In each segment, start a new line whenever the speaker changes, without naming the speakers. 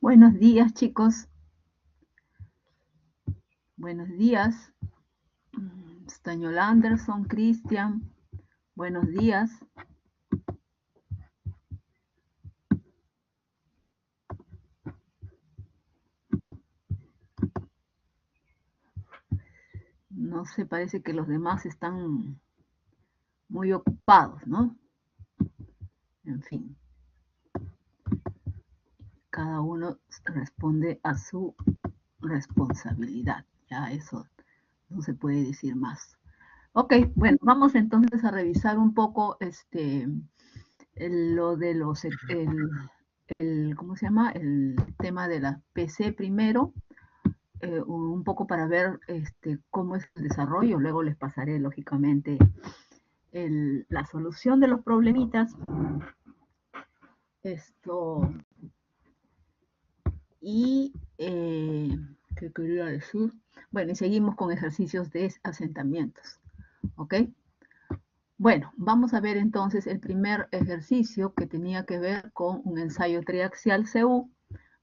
Buenos días, chicos. Buenos días. Stañol Anderson, Cristian. Buenos días. No sé, parece que los demás están muy ocupados, ¿no? En fin, cada uno responde a su responsabilidad. Ya eso no se puede decir más. Ok, bueno, vamos entonces a revisar un poco lo de ¿cómo se llama? El tema de la PC primero. Un poco para ver cómo es el desarrollo. Luego les pasaré, lógicamente, la solución de los problemitas. Esto. Y, ¿qué quería decir? Bueno, y seguimos con ejercicios de asentamientos. ¿Ok? Bueno, vamos a ver entonces el primer ejercicio que tenía que ver con un ensayo triaxial CU,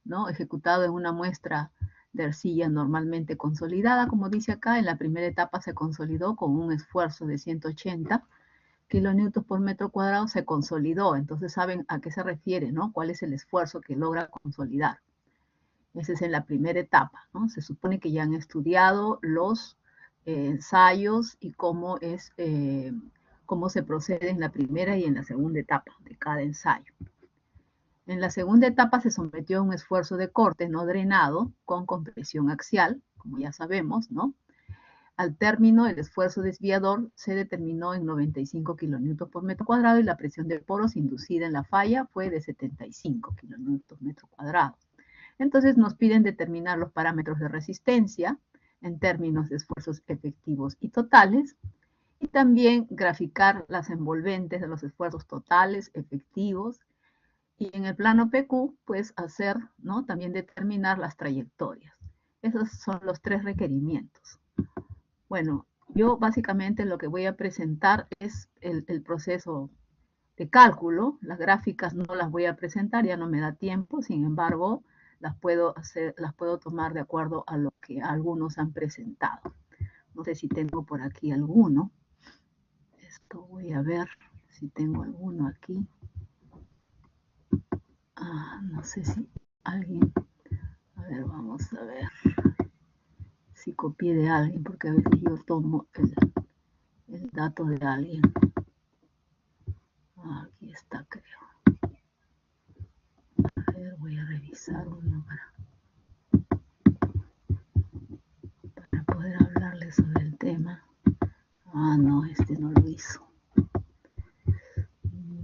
¿no? Ejecutado en una muestra de arcilla normalmente consolidada, como dice acá. En la primera etapa se consolidó con un esfuerzo de 180 kilonewtons por metro cuadrado, se consolidó. Entonces saben a qué se refiere, ¿no? ¿Cuál es el esfuerzo que logra consolidar? Ese es en la primera etapa, ¿no? Se supone que ya han estudiado los ensayos y cómo se procede en la primera y en la segunda etapa de cada ensayo. En la segunda etapa se sometió a un esfuerzo de corte no drenado con compresión axial, como ya sabemos, ¿no? Al término, el esfuerzo desviador se determinó en 95 kilonewtons por metro cuadrado y la presión de poros inducida en la falla fue de 75 kilonewtons metro cuadrado. Entonces nos piden determinar los parámetros de resistencia en términos de esfuerzos efectivos y totales, y también graficar las envolventes de los esfuerzos totales, efectivos, y en el plano PQ, pues hacer, ¿no? También determinar las trayectorias. Esos son los tres requerimientos. Bueno, yo básicamente lo que voy a presentar es el proceso de cálculo. Las gráficas no las voy a presentar, ya no me da tiempo. Sin embargo, las puedo tomar de acuerdo a lo que algunos han presentado. No sé si tengo por aquí alguno. Esto voy a ver si tengo alguno aquí. No sé si alguien. A ver, vamos a ver si copié de alguien, porque a veces yo tomo el dato de alguien. Aquí está, creo. A ver, voy a revisar uno para poder hablarles sobre el tema. No, este no lo hizo.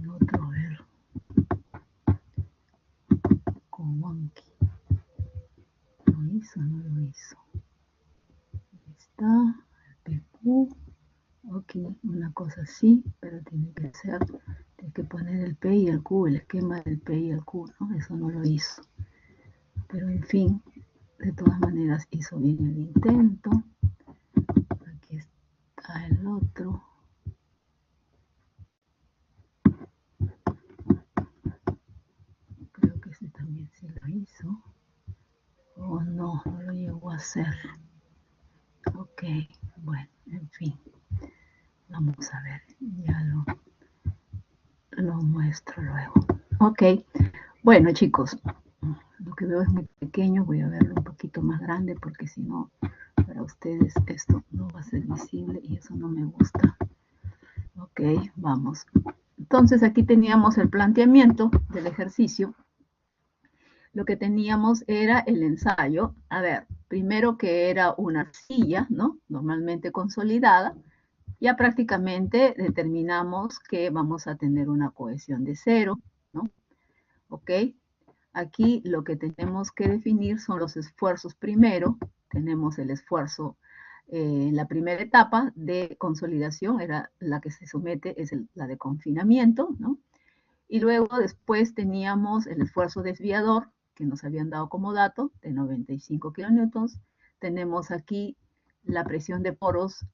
Otro, a ver. Con Wonky. ¿Lo hizo o no lo hizo? Ahí está. El PQ. Ok, una cosa así, pero tiene que poner el P y el Q, el esquema del P y el Q, ¿no? Eso no lo hizo. Pero en fin, de todas maneras hizo bien el intento. Aquí está el otro. Creo que ese también sí lo hizo. Oh, no, no lo llegó a hacer. Ok, bueno, en fin. Vamos a ver, ya lo muestro luego. Ok, bueno chicos, lo que veo es muy pequeño, voy a verlo un poquito más grande porque si no, para ustedes esto no va a ser visible y eso no me gusta. Ok, vamos. Entonces aquí teníamos el planteamiento del ejercicio. Lo que teníamos era el ensayo. A ver, primero que era una arcilla, ¿no? Normalmente consolidada. Ya prácticamente determinamos que vamos a tener una cohesión de 0, ¿no? ¿Ok? Aquí lo que tenemos que definir son los esfuerzos primero. Tenemos el esfuerzo en la primera etapa de consolidación, era la que se somete, es la de confinamiento, ¿no? Y luego después teníamos el esfuerzo desviador, que nos habían dado como dato, de 95 kilonewtons. Tenemos aquí la presión de poros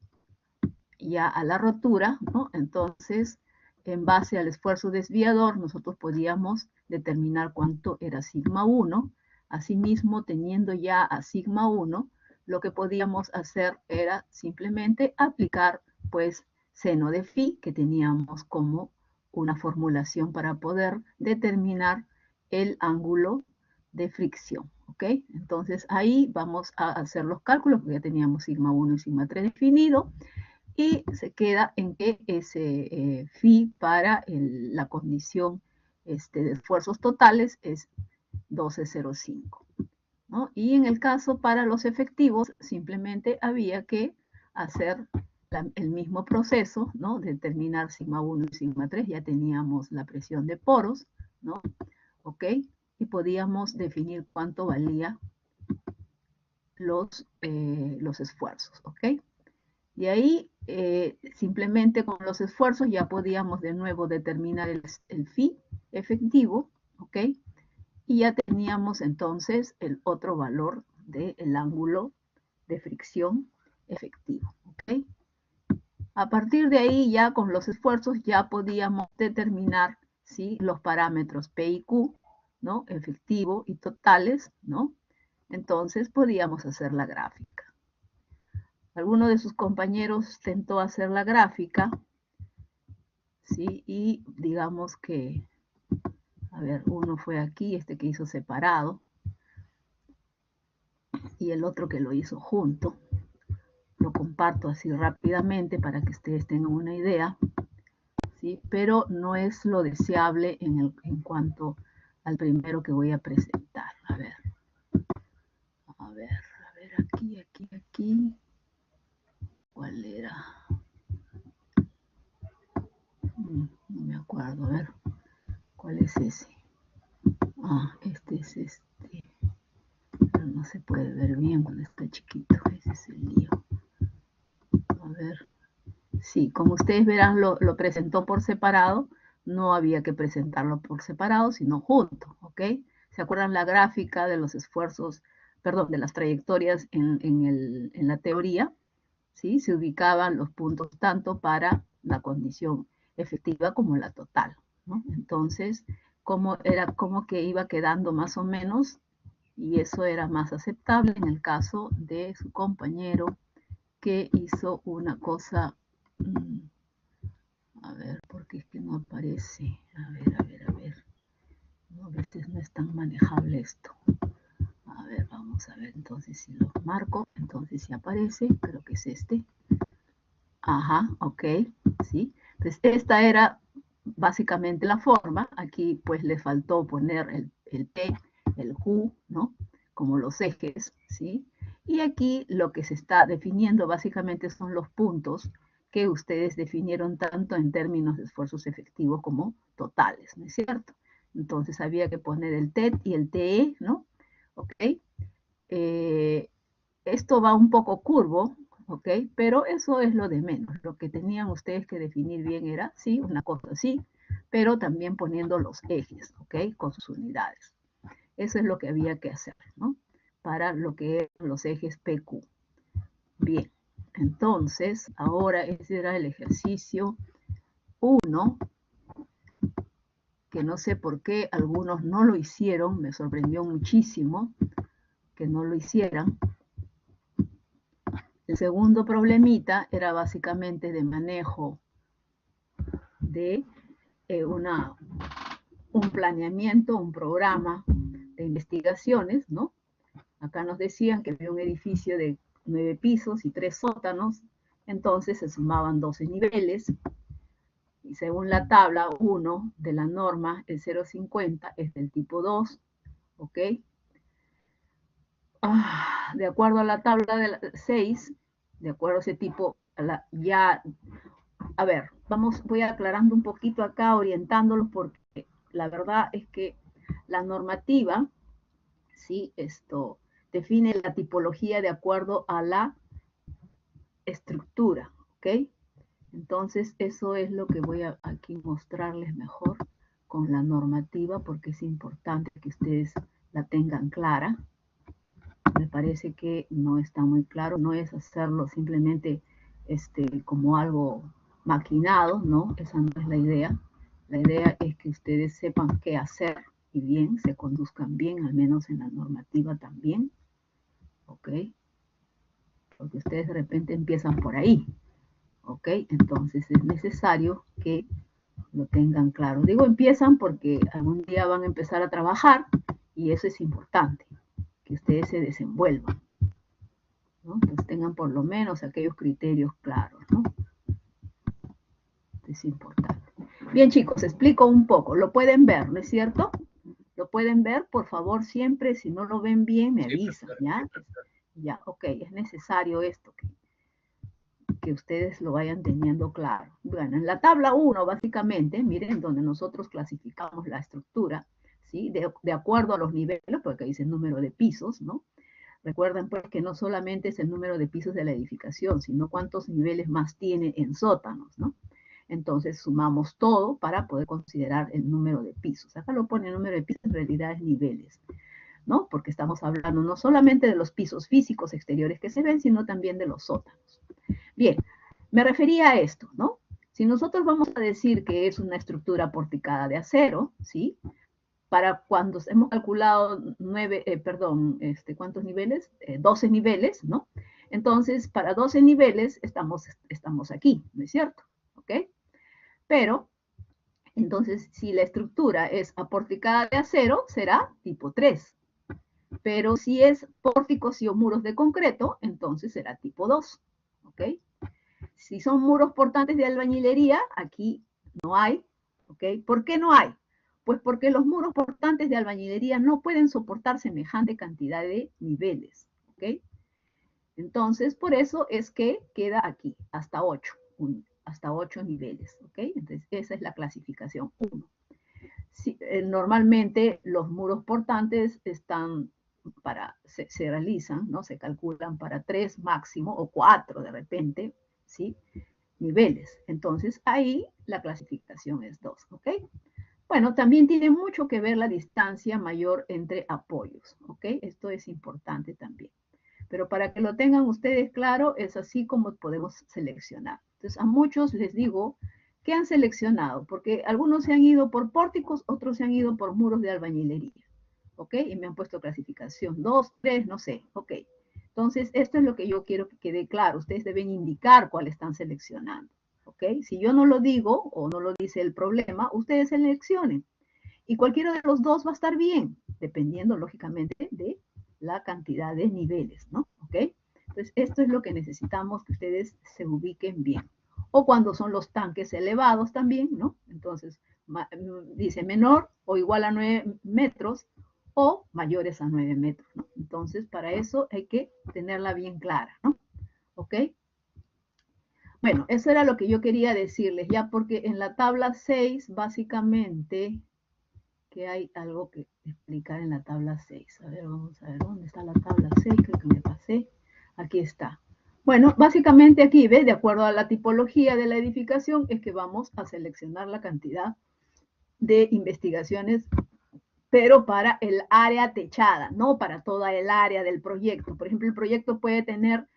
ya a la rotura, ¿no? Entonces, en base al esfuerzo desviador, nosotros podíamos determinar cuánto era sigma 1, Asimismo, teniendo ya a sigma 1, lo que podíamos hacer era simplemente aplicar, pues, seno de phi, que teníamos como una formulación para poder determinar el ángulo de fricción, ¿ok? Entonces, ahí vamos a hacer los cálculos, porque ya teníamos sigma 1 y sigma 3 definido, y se queda en que ese phi para la condición de esfuerzos totales es 12,05, ¿no? Y en el caso para los efectivos, simplemente había que hacer el mismo proceso, ¿no? Determinar sigma 1 y sigma 3, ya teníamos la presión de poros, ¿no? ¿Ok? Y podíamos definir cuánto valía los esfuerzos, ¿ok? Y ahí simplemente con los esfuerzos ya podíamos de nuevo determinar el phi efectivo, ¿ok? Y ya teníamos entonces el otro valor del ángulo de fricción efectivo, ¿ok? A partir de ahí ya con los esfuerzos ya podíamos determinar, ¿sí?, los parámetros P y Q, ¿no?, efectivo y totales, ¿no? Entonces podíamos hacer la gráfica. Alguno de sus compañeros tentó hacer la gráfica, ¿sí? Y digamos que, a ver, uno fue aquí, este que hizo separado, y el otro que lo hizo junto. Lo comparto así rápidamente para que ustedes tengan una idea, ¿sí? Pero no es lo deseable en cuanto al primero que voy a presentar. A ver, aquí. ¿Cuál era? No me acuerdo, a ver, ¿cuál es ese? Ah, este es este. Pero no se puede ver bien cuando está chiquito, ese es el lío. A ver, sí, como ustedes verán, lo presentó por separado, no había que presentarlo por separado, sino junto, ¿ok? ¿Se acuerdan la gráfica de los esfuerzos, perdón, de las trayectorias en la teoría? ¿Sí? Se ubicaban los puntos tanto para la condición efectiva como la total, ¿no? Entonces, como que iba quedando más o menos, y eso era más aceptable en el caso de su compañero que hizo una cosa, a ver, porque es que no aparece, a ver, no, a veces no es tan manejable esto. A ver, vamos a ver, entonces si lo marco, entonces si aparece, creo que es este. Ajá, ok, sí. Entonces esta era básicamente la forma. Aquí pues le faltó poner el P, el Q, ¿no? Como los ejes, ¿sí? Y aquí lo que se está definiendo básicamente son los puntos que ustedes definieron tanto en términos de esfuerzos efectivos como totales, ¿no es cierto? Entonces había que poner el TET y el TE, ¿no? Ok. Esto va un poco curvo, ¿ok? Pero eso es lo de menos. Lo que tenían ustedes que definir bien era, sí, una cosa así, pero también poniendo los ejes, ¿ok? Con sus unidades. Eso es lo que había que hacer, ¿no? Para lo que eran los ejes PQ. Bien, entonces, ahora ese era el ejercicio 1, que no sé por qué algunos no lo hicieron, me sorprendió muchísimo que no lo hicieran. El segundo problemita era básicamente de manejo de un planeamiento, un programa de investigaciones, ¿no? Acá nos decían que había un edificio de 9 pisos y 3 sótanos, entonces se sumaban 12 niveles, y según la tabla 1 de la norma, el 0,50 es del tipo 2, ¿ok? De acuerdo a la tabla de 6, de acuerdo a ese tipo, ya, a ver, voy aclarando un poquito acá, orientándolos, porque la verdad es que la normativa, ¿sí? Esto define la tipología de acuerdo a la estructura, ¿ok? Entonces, eso es lo que voy a aquí mostrarles mejor con la normativa, porque es importante que ustedes la tengan clara. Me parece que no está muy claro, no es hacerlo simplemente como algo maquinado, ¿no? Esa no es la idea. La idea es que ustedes sepan qué hacer y bien, se conduzcan bien, al menos en la normativa también, ¿ok? Porque ustedes de repente empiezan por ahí, ¿ok? Entonces es necesario que lo tengan claro. Digo empiezan porque algún día van a empezar a trabajar y eso es importante, que ustedes se desenvuelvan, ¿no? Pues tengan por lo menos aquellos criterios claros, ¿no? Es importante. Bien, chicos, explico un poco. Lo pueden ver, ¿no es cierto? Lo pueden ver, por favor, siempre. Si no lo ven bien, me avisan, ¿ya? Ya, ok, es necesario esto, que ustedes lo vayan teniendo claro. Bueno, en la tabla 1, básicamente, miren, donde nosotros clasificamos la estructura, ¿sí? De acuerdo a los niveles, porque dice el número de pisos, ¿no? Recuerden, pues, que no solamente es el número de pisos de la edificación, sino cuántos niveles más tiene en sótanos, ¿no? Entonces sumamos todo para poder considerar el número de pisos. Acá lo pone el número de pisos, en realidad es niveles, ¿no? Porque estamos hablando no solamente de los pisos físicos exteriores que se ven, sino también de los sótanos. Bien, me refería a esto, ¿no? Si nosotros vamos a decir que es una estructura porticada de acero, ¿sí? Para cuando hemos calculado ¿cuántos niveles? 12 niveles, ¿no? Entonces, para 12 niveles estamos aquí, ¿no es cierto? ¿Ok? Pero, entonces, si la estructura es aporticada de acero, será tipo 3. Pero si es pórticos y o muros de concreto, entonces será tipo 2. ¿Ok? Si son muros portantes de albañilería, aquí no hay. ¿Ok? ¿Por qué no hay? Pues porque los muros portantes de albañilería no pueden soportar semejante cantidad de niveles. ¿Ok? Entonces, por eso es que queda aquí, hasta 8. Hasta 8 niveles. ¿Ok? Entonces, esa es la clasificación 1. Sí, normalmente los muros portantes están se realizan, ¿no? Se calculan para 3 máximo o 4 de repente, ¿sí? Niveles. Entonces ahí la clasificación es 2, ¿ok? Bueno, también tiene mucho que ver la distancia mayor entre apoyos, ¿ok? Esto es importante también. Pero para que lo tengan ustedes claro, es así como podemos seleccionar. Entonces, a muchos les digo que han seleccionado, porque algunos se han ido por pórticos, otros se han ido por muros de albañilería, ¿ok? Y me han puesto clasificación 2, 3, no sé, ¿ok? Entonces, esto es lo que yo quiero que quede claro. Ustedes deben indicar cuál están seleccionando, ¿ok? Si yo no lo digo o no lo dice el problema, ustedes seleccionen. Y cualquiera de los dos va a estar bien, dependiendo, lógicamente, de la cantidad de niveles, ¿no? ¿Ok? Entonces, esto es lo que necesitamos que ustedes se ubiquen bien. O cuando son los tanques elevados también, ¿no? Entonces, dice menor o igual a 9 metros o mayores a 9 metros, ¿no? Entonces, para eso hay que tenerla bien clara, ¿no? ¿Ok? Bueno, eso era lo que yo quería decirles, ya porque en la tabla 6, básicamente, que hay algo que explicar en la tabla 6. A ver, vamos a ver, ¿dónde está la tabla 6? Creo que me pasé. Aquí está. Bueno, básicamente aquí, ¿ves? De acuerdo a la tipología de la edificación, es que vamos a seleccionar la cantidad de investigaciones, pero para el área techada, no para toda el área del proyecto. Por ejemplo, el proyecto puede tener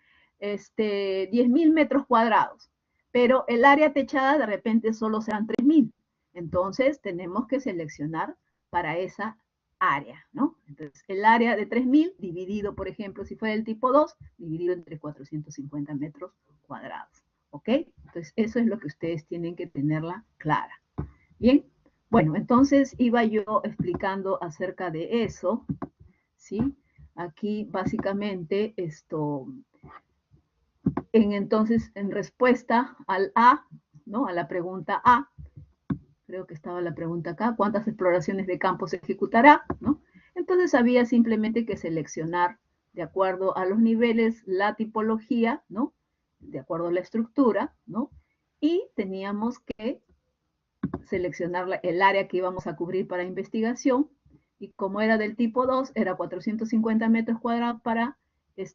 10.000 metros cuadrados, pero el área techada de repente solo serán 3.000. Entonces, tenemos que seleccionar para esa área, ¿no? Entonces, el área de 3.000 dividido, por ejemplo, si fue del tipo 2, dividido entre 450 metros cuadrados, ¿ok? Entonces, eso es lo que ustedes tienen que tenerla clara. Bien, bueno, entonces iba yo explicando acerca de eso, ¿sí? Aquí básicamente entonces en respuesta al A, ¿no? A la pregunta A, creo que estaba la pregunta acá, ¿cuántas exploraciones de campo se ejecutará? ¿No? Entonces había simplemente que seleccionar de acuerdo a los niveles la tipología, ¿no? De acuerdo a la estructura, ¿no? Y teníamos que seleccionar el área que íbamos a cubrir para investigación, y como era del tipo 2, era 450 metros cuadrados para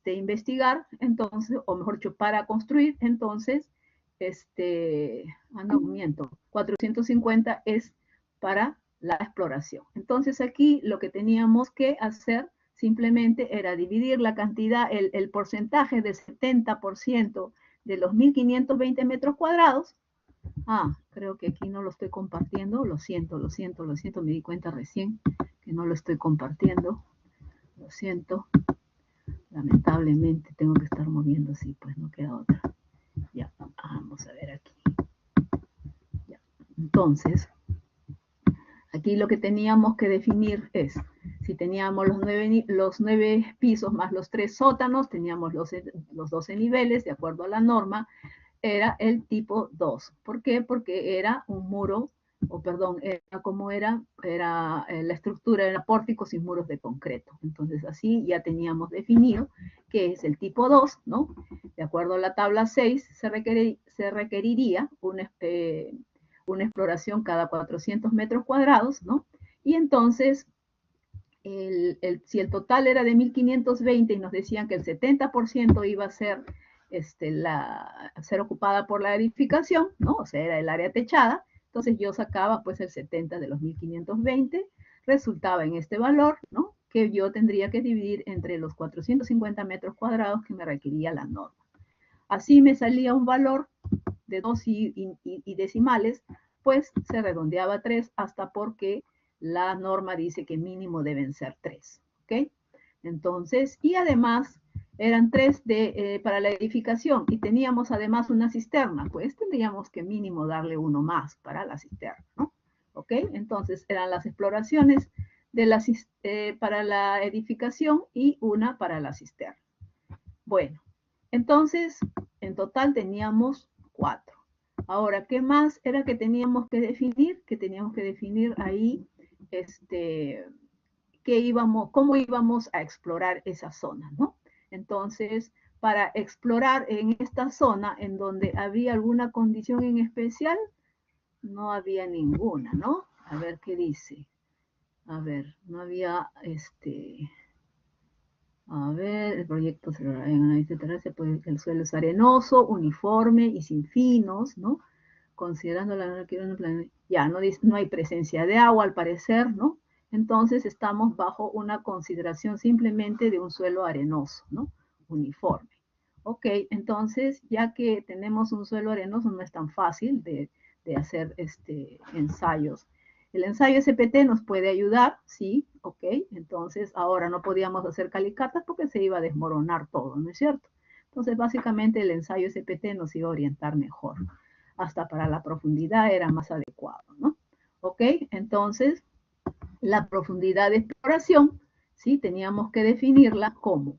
investigar, entonces, o mejor dicho, para construir, entonces, no, miento, 450 es para la exploración. Entonces aquí lo que teníamos que hacer simplemente era dividir la cantidad, el porcentaje del 70% de los 1.520 metros cuadrados. Creo que aquí no lo estoy compartiendo, lo siento, me di cuenta recién que no lo estoy compartiendo. Lo siento. Lamentablemente tengo que estar moviendo así, pues no queda otra. Ya, vamos a ver aquí. Ya. Entonces, aquí lo que teníamos que definir es, si teníamos los 9 pisos más los 3 sótanos, teníamos los 12 niveles, de acuerdo a la norma, era el tipo 2. ¿Por qué? Porque era un muro, era como era la estructura, era pórtico sin muros de concreto. Entonces así ya teníamos definido que es el tipo 2, ¿no? De acuerdo a la tabla 6, se requeriría una exploración cada 400 metros cuadrados, ¿no? Y entonces, si el total era de 1520 y nos decían que el 70% iba a ser ser ocupada por la edificación, ¿no? O sea, era el área techada, entonces yo sacaba pues el 70 de los 1520, resultaba en este valor, ¿no? Que yo tendría que dividir entre los 450 metros cuadrados que me requería la norma. Así me salía un valor de 2 y decimales, pues se redondeaba a 3 hasta porque la norma dice que mínimo deben ser 3, ¿ok? Entonces, y además eran 3 para la edificación y teníamos además una cisterna, pues tendríamos que mínimo darle uno más para la cisterna, ¿no? ¿Ok? Entonces eran las exploraciones para la edificación y una para la cisterna. Bueno, entonces en total teníamos 4. Ahora, ¿qué más era que teníamos que definir? Que teníamos que definir ahí cómo íbamos a explorar esa zona, ¿no? Entonces, para explorar en esta zona en donde había alguna condición en especial, no había ninguna, ¿no? A ver qué dice. A ver, no había a ver, el proyecto el suelo es arenoso, uniforme y sin finos, ¿no? Considerando ya no hay presencia de agua al parecer, ¿no? Entonces estamos bajo una consideración simplemente de un suelo arenoso, ¿no? Uniforme. Ok, entonces ya que tenemos un suelo arenoso no es tan fácil de hacer ensayos. El ensayo SPT nos puede ayudar, sí, ok, entonces ahora no podíamos hacer calicatas porque se iba a desmoronar todo, ¿no es cierto? Entonces básicamente el ensayo SPT nos iba a orientar mejor, hasta para la profundidad era más adecuado, ¿no? Ok, entonces la profundidad de exploración, ¿sí? Teníamos que definirla como,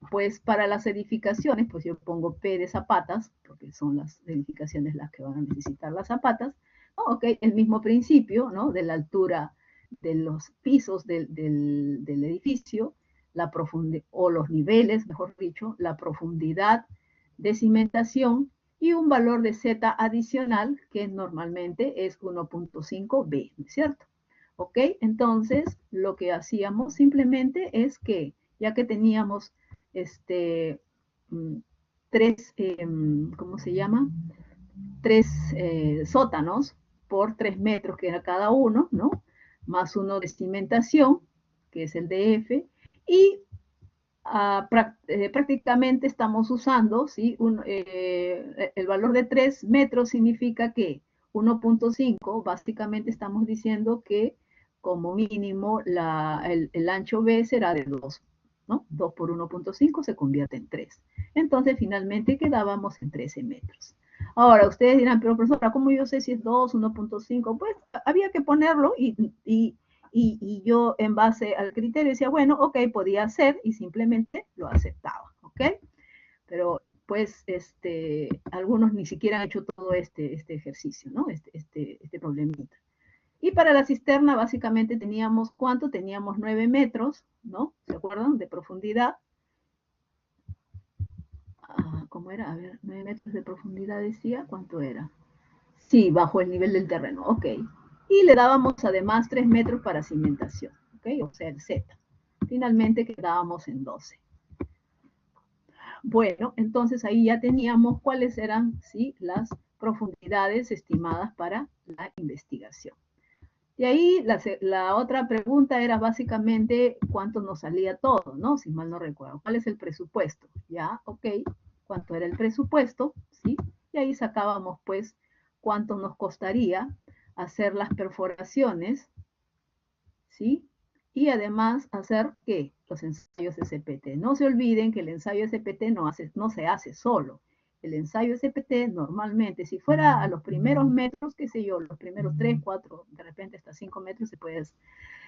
pues para las edificaciones, pues yo pongo P de zapatas, porque son las edificaciones las que van a necesitar las zapatas, ¿no? Ok, el mismo principio, ¿no? De la altura de los pisos del edificio, o los niveles, mejor dicho, la profundidad de cimentación y un valor de Z adicional que normalmente es 1.5 B, ¿no es cierto? ¿Ok? Entonces, lo que hacíamos simplemente es que, ya que teníamos tres, ¿cómo se llama? Tres sótanos por 3 metros que era cada uno, ¿no? Más uno de cimentación, que es el DF, y prácticamente estamos usando, ¿sí? El valor de 3 metros significa que 1.5, básicamente estamos diciendo que como mínimo el ancho B será de 2, ¿no? 2 por 1.5 se convierte en 3. Entonces, finalmente quedábamos en 13 metros. Ahora, ustedes dirán, pero profesora, ¿cómo yo sé si es 2, 1.5? Pues había que ponerlo y yo en base al criterio decía, bueno, ok, podía ser y simplemente lo aceptaba, ok. Pero pues algunos ni siquiera han hecho todo este ejercicio, ¿no? Este problemita. Y para la cisterna básicamente teníamos, ¿cuánto? Teníamos 9 metros, ¿no? ¿Se acuerdan? De profundidad. ¿Cómo era? A ver, 9 metros de profundidad decía, ¿cuánto era? Sí, bajo el nivel del terreno, ok. Y le dábamos además 3 metros para cimentación, ok, o sea, el Z. Finalmente quedábamos en 12. Bueno, entonces ahí ya teníamos cuáles eran, ¿sí?, las profundidades estimadas para la investigación. Y ahí la otra pregunta era básicamente cuánto nos salía todo, ¿no? Si mal no recuerdo. ¿Cuál es el presupuesto? Ya, ok. ¿Cuánto era el presupuesto? ¿Sí? Y ahí sacábamos, pues, cuánto nos costaría hacer las perforaciones, ¿sí? y además hacer, ¿qué? Los ensayos SPT. No se olviden que el ensayo SPT no se hace solo. El ensayo SPT normalmente, si fuera a los primeros metros, qué sé yo, los primeros 3, 4, de repente hasta 5 metros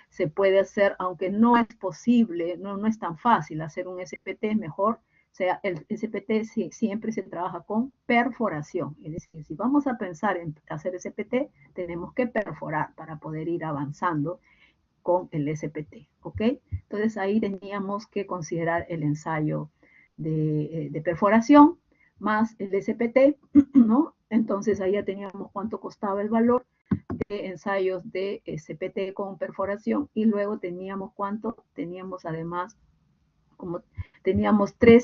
se puede hacer, aunque no es posible, no es tan fácil hacer un SPT, mejor. O sea, el SPT siempre se trabaja con perforación. Es decir, si vamos a pensar en hacer SPT, tenemos que perforar para poder ir avanzando con el SPT, ¿ok? Entonces ahí teníamos que considerar el ensayo de perforación más el SPT, ¿no? Entonces ahí ya teníamos cuánto costaba el valor de ensayos de SPT con perforación y luego teníamos cuánto, teníamos además, como teníamos 3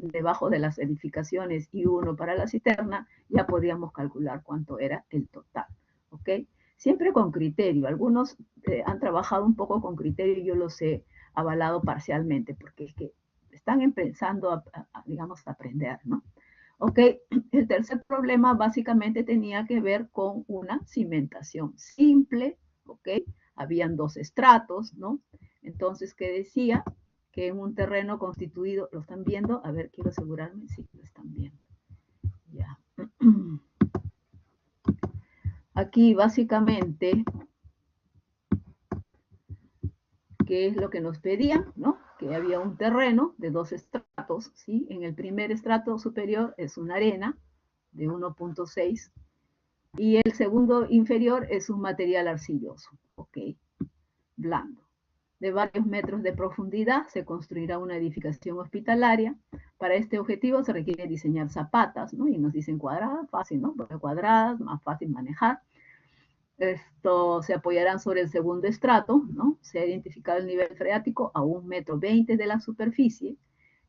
debajo de las edificaciones y 1 para la cisterna, ya podíamos calcular cuánto era el total, ¿ok? Siempre con criterio. Algunos han trabajado un poco con criterio y yo los he avalado parcialmente, porque es que están empezando digamos, a aprender, ¿no? Ok, el tercer problema básicamente tenía que ver con una cimentación simple, ok, habían 2 estratos, ¿no? Entonces, ¿qué decía? Que en un terreno constituido, ¿lo están viendo? A ver, quiero asegurarme, sí, lo están viendo. Ya. Aquí básicamente, ¿qué es lo que nos pedían? ¿No? Que había un terreno de 2 estratos, ¿sí? En el primer estrato superior es una arena de 1.6 y el segundo inferior es un material arcilloso, ¿ok? Blando. De varios metros de profundidad se construirá una edificación hospitalaria. Para este objetivo se requiere diseñar zapatas, ¿no? Y nos dicen cuadradas, fácil, ¿no? Porque cuadradas, más fácil manejar. Esto se apoyarán sobre el segundo estrato, ¿no? Se ha identificado el nivel freático a 1,20 metros de la superficie.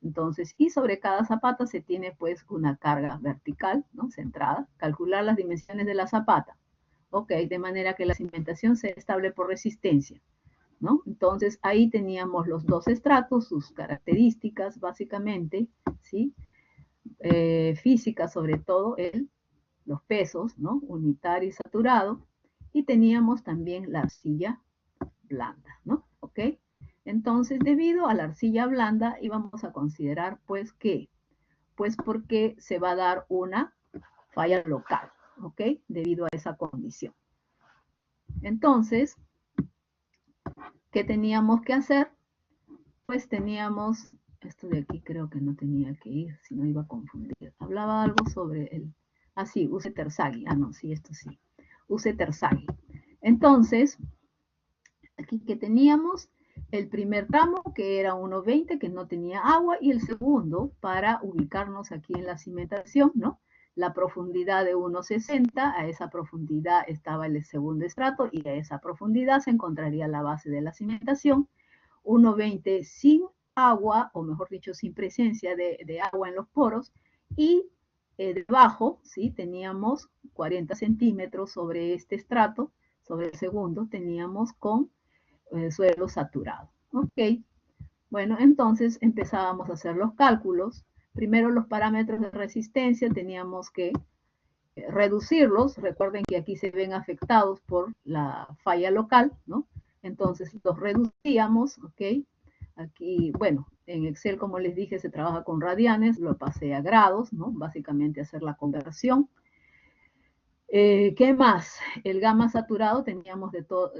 Entonces, y sobre cada zapata se tiene pues una carga vertical, ¿no? Centrada. Calcular las dimensiones de la zapata. Ok, de manera que la cimentación sea estable por resistencia, ¿no? Entonces, ahí teníamos los 2 estratos, sus características básicamente, ¿sí? Física sobre todo, los pesos, ¿no? Unitario y saturado, y teníamos también la arcilla blanda, ¿no? ¿Ok? Entonces, debido a la arcilla blanda, íbamos a considerar, pues, ¿qué? Pues porque se va a dar una falla local, ¿ok? Debido a esa condición. Entonces, ¿qué teníamos que hacer? Pues teníamos, esto de aquí creo que no tenía que ir, si no iba a confundir. Hablaba algo sobre el, sí, use Terzaghi. No, sí, esto sí. Use Terzaghi. Entonces, aquí que teníamos el primer tramo, que era 1,20, que no tenía agua, y el segundo, para ubicarnos aquí en la cimentación, ¿no? La profundidad de 1,60, a esa profundidad estaba el segundo estrato, y a esa profundidad se encontraría la base de la cimentación. 1,20 sin agua, o mejor dicho, sin presencia de agua en los poros, y debajo, ¿sí? Teníamos 40 centímetros sobre este estrato, sobre el segundo, teníamos con suelo saturado. Ok, bueno, entonces empezábamos a hacer los cálculos. Primero los parámetros de resistencia teníamos que reducirlos. Recuerden que aquí se ven afectados por la falla local, ¿no? Entonces los reducíamos, ¿ok? Aquí, bueno, en Excel, como les dije, se trabaja con radianes, lo pasé a grados, ¿no? Básicamente hacer la conversión. ¿Qué más? El gamma saturado teníamos de todo,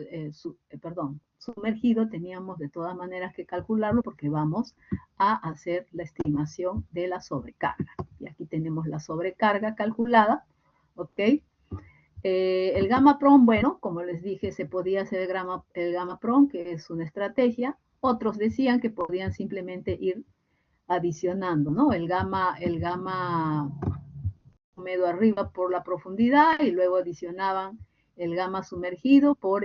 sumergido teníamos de todas maneras que calcularlo porque vamos a hacer la estimación de la sobrecarga. Y aquí tenemos la sobrecarga calculada, ¿ok? El gamma prom, bueno, como les dije, se podía hacer el gamma prom, que es una estrategia. Otros decían que podían simplemente ir adicionando, ¿no? El gamma medio arriba por la profundidad y luego adicionaban el gamma sumergido por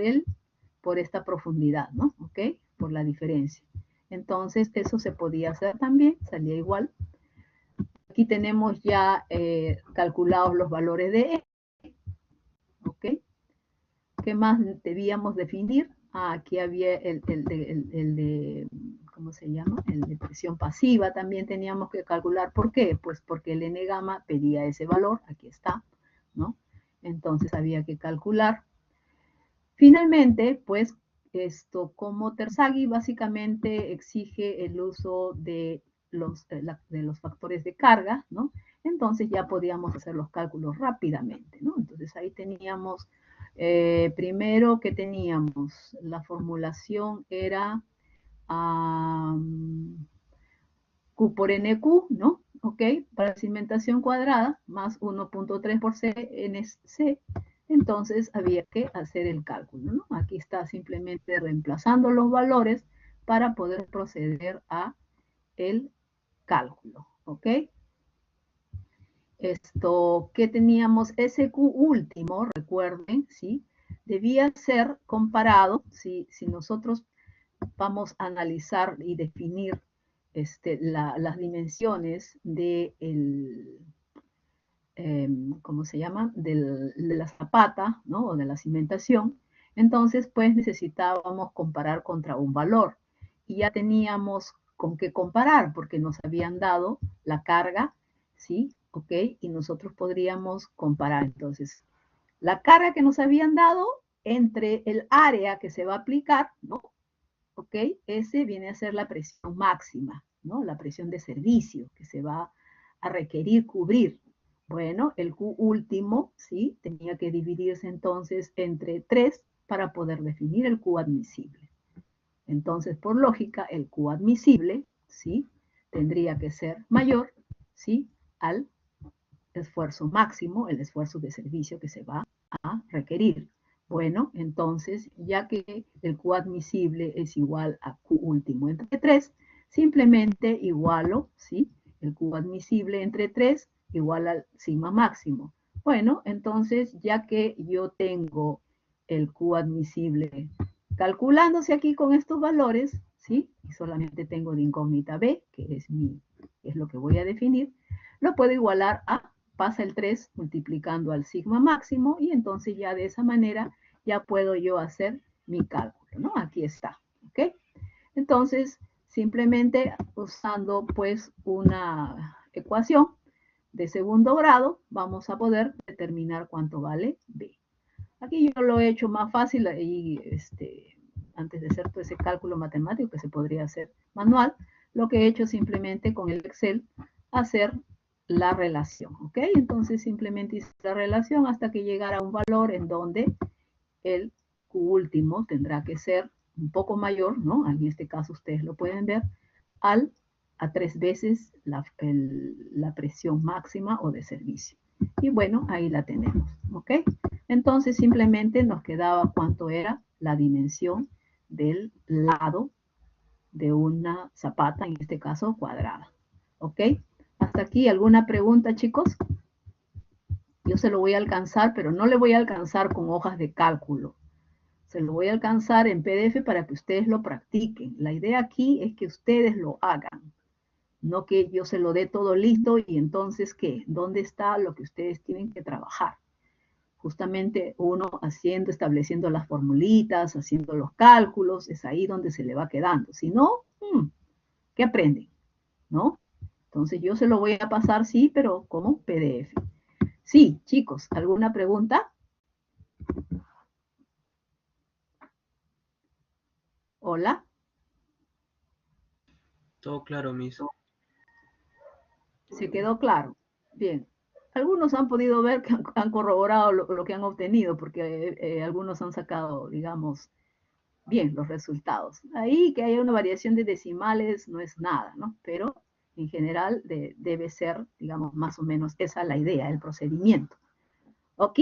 esta profundidad, ¿no? ¿Ok? Por la diferencia. Entonces, eso se podía hacer también, salía igual. Aquí tenemos ya calculados los valores de E, ¿ok? ¿Qué más debíamos definir? Aquí había el de, ¿cómo se llama? El de presión pasiva también teníamos que calcular. ¿Por qué? Pues porque el N gamma pedía ese valor, aquí está, ¿no? Entonces había que calcular. Finalmente, pues como Terzaghi básicamente exige el uso de los factores de carga, ¿no? Entonces ya podíamos hacer los cálculos rápidamente, ¿no? Entonces ahí teníamos, primero que teníamos, la formulación era Q por NQ, ¿no? ¿Ok? Para la cimentación cuadrada, más 1.3 por CNC, entonces había que hacer el cálculo, ¿no? Aquí está simplemente reemplazando los valores para poder proceder a el cálculo, ¿ok? ¿Qué teníamos? SQ último, recuerden, ¿sí? Debía ser comparado, ¿sí? Si nosotros vamos a analizar y definir las dimensiones de ¿cómo se llama? De la zapata, ¿no? O de la cimentación. Entonces, pues necesitábamos comparar contra un valor. Y ya teníamos con qué comparar, porque nos habían dado la carga, ¿sí? ¿Ok? Y nosotros podríamos comparar. Entonces, la carga que nos habían dado entre el área que se va a aplicar, ¿no? ¿Ok? Ese viene a ser la presión máxima, ¿no? La presión de servicio que se va a requerir cubrir. Bueno, el Q último, ¿sí? Tenía que dividirse entonces entre 3 para poder definir el Q admisible. Entonces, por lógica, el Q admisible, ¿sí? Tendría que ser mayor, ¿sí? Al esfuerzo máximo, el esfuerzo de servicio que se va a requerir. Bueno, entonces, ya que el Q admisible es igual a Q último entre 3, simplemente igualo, ¿sí? El Q admisible entre 3 igual al sigma máximo. Bueno, entonces, ya que yo tengo el Q admisible calculándose aquí con estos valores, ¿sí? Y solamente tengo de incógnita B, que es lo que voy a definir, lo puedo igualar a pasa el 3 multiplicando al sigma máximo y entonces ya de esa manera ya puedo yo hacer mi cálculo, ¿no? Aquí está, ¿ok? Entonces, simplemente usando pues una ecuación de segundo grado, vamos a poder determinar cuánto vale B. Aquí yo lo he hecho más fácil y antes de hacer todo ese cálculo matemático que se podría hacer manual, lo que he hecho simplemente con el Excel, hacer la relación, ¿ok? Entonces simplemente hice la relación hasta que llegara a un valor en donde el Q último tendrá que ser un poco mayor, ¿no? En este caso ustedes lo pueden ver, a 3 veces la presión máxima o de servicio. Y bueno, ahí la tenemos, ¿ok? Entonces simplemente nos quedaba cuánto era la dimensión del lado de una zapata, en este caso cuadrada, ¿ok? Hasta aquí, ¿alguna pregunta, chicos? Yo se lo voy a alcanzar, pero no le voy a alcanzar con hojas de cálculo. Se lo voy a alcanzar en PDF para que ustedes lo practiquen. La idea aquí es que ustedes lo hagan, no que yo se lo dé todo listo y entonces, ¿qué? ¿Dónde está lo que ustedes tienen que trabajar? Justamente uno estableciendo las formulitas, haciendo los cálculos, es ahí donde se le va quedando. Si no, ¿qué aprenden? ¿No? Entonces yo se lo voy a pasar, sí, pero como PDF. Sí, chicos, ¿alguna pregunta? Hola.
Todo claro, Miss.
¿Se quedó claro? Bien. Algunos han podido ver que han corroborado lo que han obtenido, porque algunos han sacado, digamos, bien los resultados. Ahí que haya una variación de decimales no es nada, ¿no? Pero en general debe ser, digamos, más o menos esa la idea, el procedimiento. ¿Ok?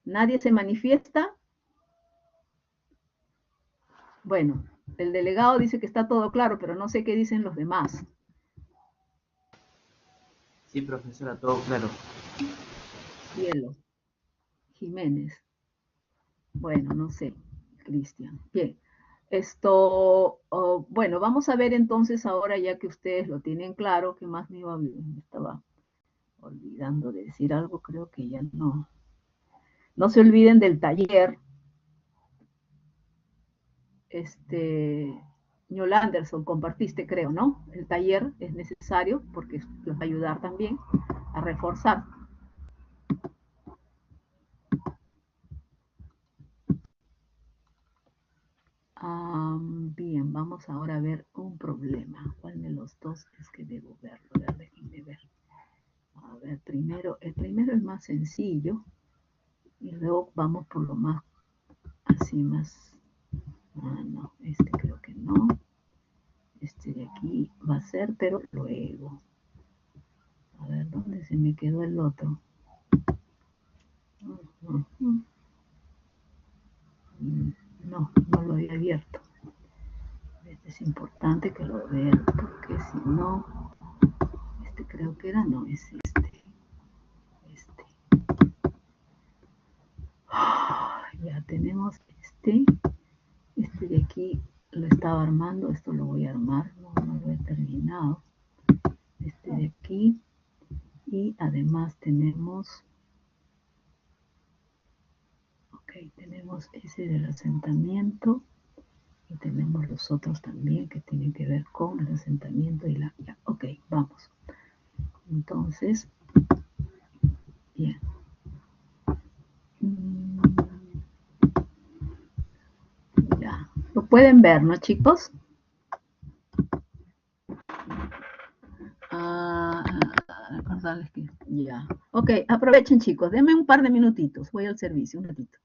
¿Nadie se manifiesta? Bueno, el delegado dice que está todo claro, pero no sé qué dicen los demás.
Sí, profesora, todo claro.
Cielo, Jiménez. Bueno, no sé, Cristian. Bien. Bueno, vamos a ver entonces ahora, ya que ustedes lo tienen claro, que más me estaba olvidando de decir algo, creo que ya no. No se olviden del taller. Ñol Anderson, compartiste, creo, ¿no? El taller es necesario porque les va a ayudar también a reforzar. vamos ahora a ver un problema. ¿Cuál de los dos es que debo verlo? A ver, déjenme ver. A ver, el primero es más sencillo y luego vamos por lo más, así más, no, este creo que no. Este de aquí va a ser, pero luego. A ver, ¿dónde se me quedó el otro? No, no lo he abierto. Es importante que lo vean, porque si no, este creo que era, no, es este. Este. Ya tenemos este de aquí lo estaba armando, esto lo voy a armar, no lo he terminado. Este de aquí, y además tenemos, ok, tenemos ese del asentamiento. Y tenemos los otros también que tienen que ver con el asentamiento y la... Ya, ok, vamos. Entonces, bien. Ya. Lo pueden ver, ¿no, chicos? Recordarles que ya. Ok, aprovechen, chicos. Denme un par de minutitos. Voy al servicio, un ratito.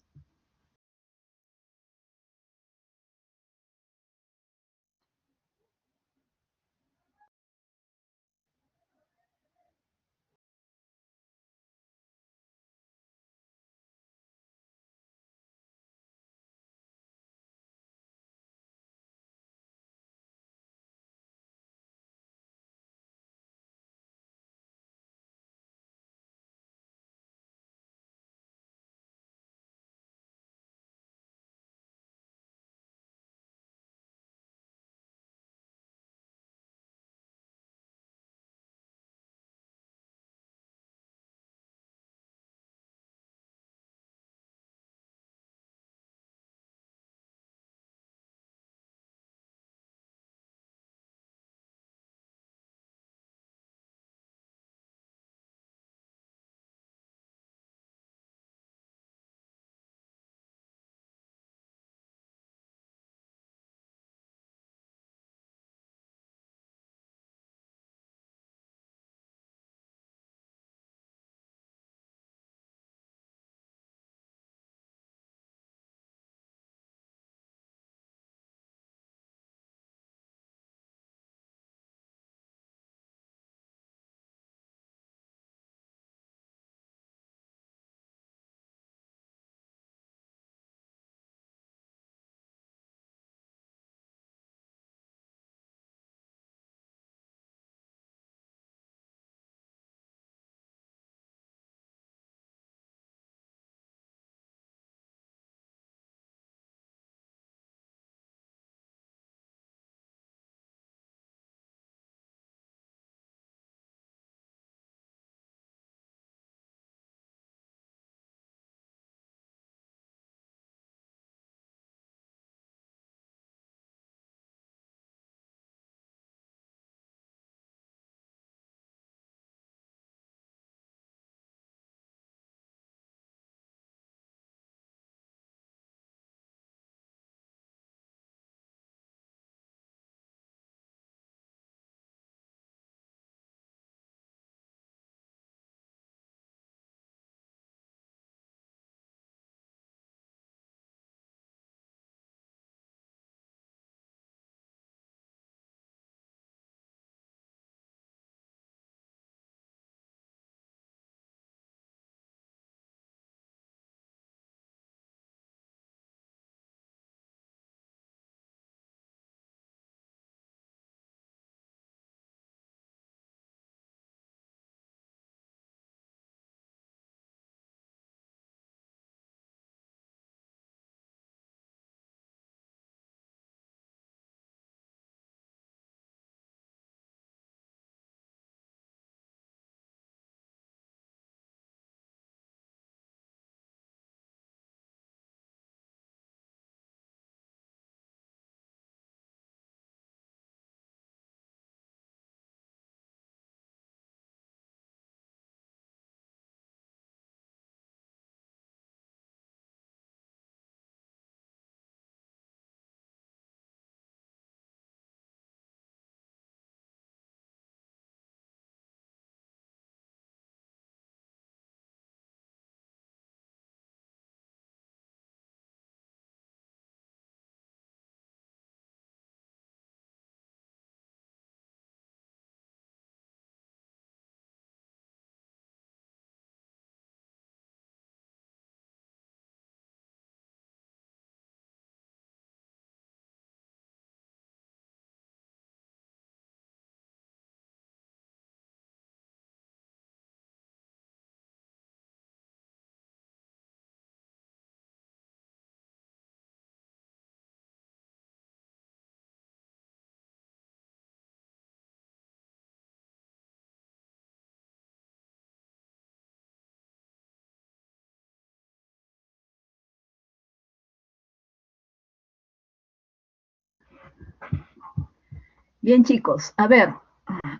Bien, chicos, a ver,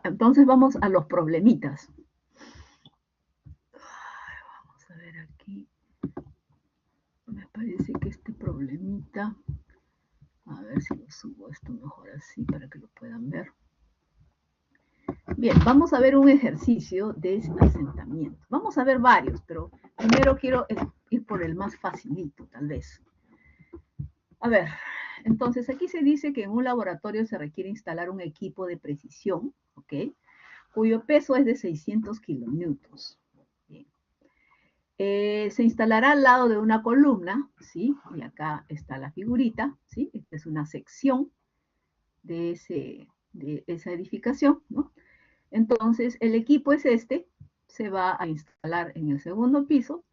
entonces vamos a los problemitas. Vamos a ver aquí. Me parece que este problemita, a ver si lo subo esto mejor así para que lo puedan ver. Bien, vamos a ver un ejercicio de asentamiento. Vamos a ver varios, pero primero quiero ir por el más facilito, tal vez. A ver, entonces aquí se dice que en un laboratorio se requiere instalar un equipo de precisión, ¿ok? Cuyo peso es de 600 kilonewtons. Se instalará al lado de una columna, ¿sí? Y acá está la figurita, ¿sí? Esta es una sección de esa edificación, ¿no? Entonces, el equipo es este, se va a instalar en el segundo piso,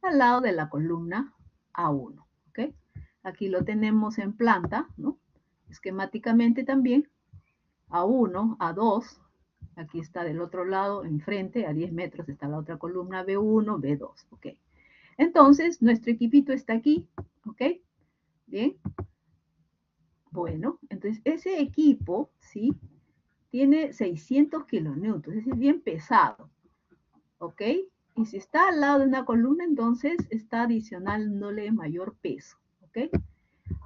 al lado de la columna A1, ¿ok? Aquí lo tenemos en planta, ¿no? Esquemáticamente también, A1, A2, aquí está del otro lado, enfrente, a 10 metros está la otra columna B1, B2, ¿ok? Entonces, nuestro equipito está aquí, ¿ok? Bien. Bueno, entonces ese equipo, ¿sí? Tiene 600 kilonewtons, es decir, bien pesado, ¿ok? Y si está al lado de una columna, entonces está adicionándole mayor peso, ¿ok?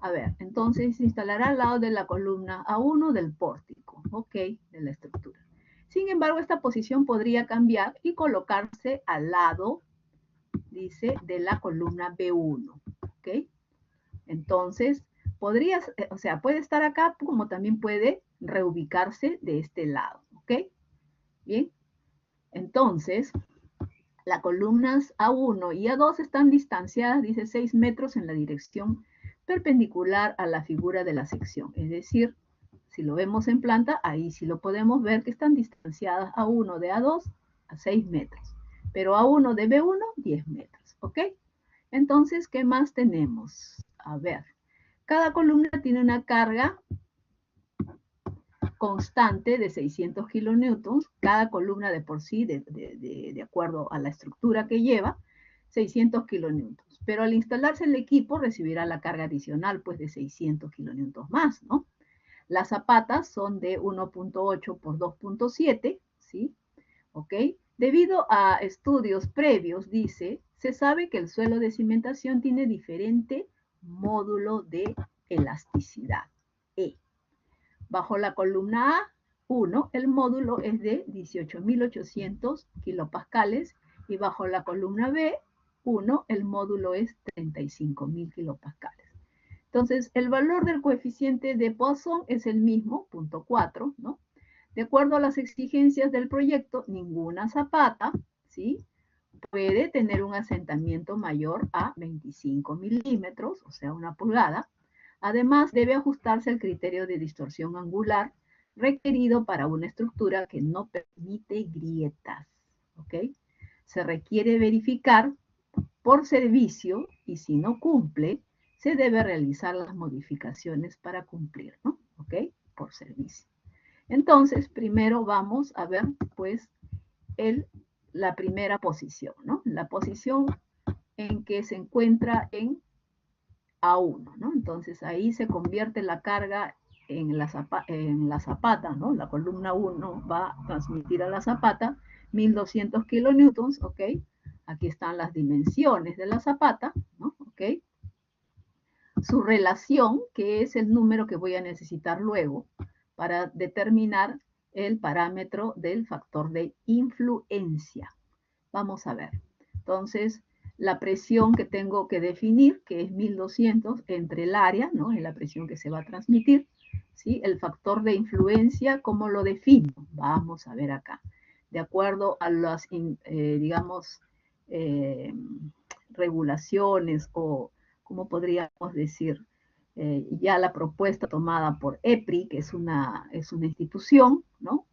A ver, entonces se instalará al lado de la columna A1 del pórtico, ¿ok? De la estructura. Sin embargo, esta posición podría cambiar y colocarse al lado, dice, de la columna B1, ¿ok? Entonces, podría, o sea, puede estar acá como también puede reubicarse de este lado, ¿ok? Bien, entonces, las columnas A1 y A2 están distanciadas, dice, 6 metros en la dirección perpendicular a la figura de la sección. Es decir, si lo vemos en planta, ahí sí lo podemos ver que están distanciadas A1 de A2 a 6 metros, pero A1 de B1, 10 metros, ¿ok? Entonces, ¿qué más tenemos? A ver, cada columna tiene una carga constante de 600 kilonewtons, cada columna de por sí, de acuerdo a la estructura que lleva, 600 kilonewtons. Pero al instalarse el equipo recibirá la carga adicional, pues de 600 kilonewtons más, ¿no? Las zapatas son de 1.8 por 2.7, ¿sí? ¿Ok? Debido a estudios previos, dice, se sabe que el suelo de cimentación tiene diferente módulo de elasticidad, E. Bajo la columna A1, el módulo es de 18.800 kilopascales y bajo la columna B1, el módulo es 35.000 kilopascales. Entonces, el valor del coeficiente de Poisson es el mismo, 0.4, ¿no? De acuerdo a las exigencias del proyecto, ninguna zapata, ¿sí?, puede tener un asentamiento mayor a 25 milímetros, o sea, 1 pulgada. Además, debe ajustarse al criterio de distorsión angular requerido para una estructura que no permite grietas, ¿ok? Se requiere verificar por servicio y si no cumple, se debe realizar las modificaciones para cumplir, ¿no? ¿Ok? Por servicio. Entonces, primero vamos a ver, pues, la primera posición, ¿no? La posición en que se encuentra en A1, ¿no? Entonces, ahí se convierte la carga en la zapata, ¿no? La columna 1 va a transmitir a la zapata 1200 kilonewtons, ¿ok? Aquí están las dimensiones de la zapata, ¿no? ¿Ok? Su relación, que es el número que voy a necesitar luego para determinar el parámetro del factor de influencia. Vamos a ver. Entonces, la presión que tengo que definir, que es 1200 entre el área, ¿no? Es la presión que se va a transmitir, ¿sí? El factor de influencia, ¿cómo lo defino? Vamos a ver acá. De acuerdo a las, digamos, regulaciones o, ¿cómo podríamos decir? Ya la propuesta tomada por EPRI, que es una institución, ¿no?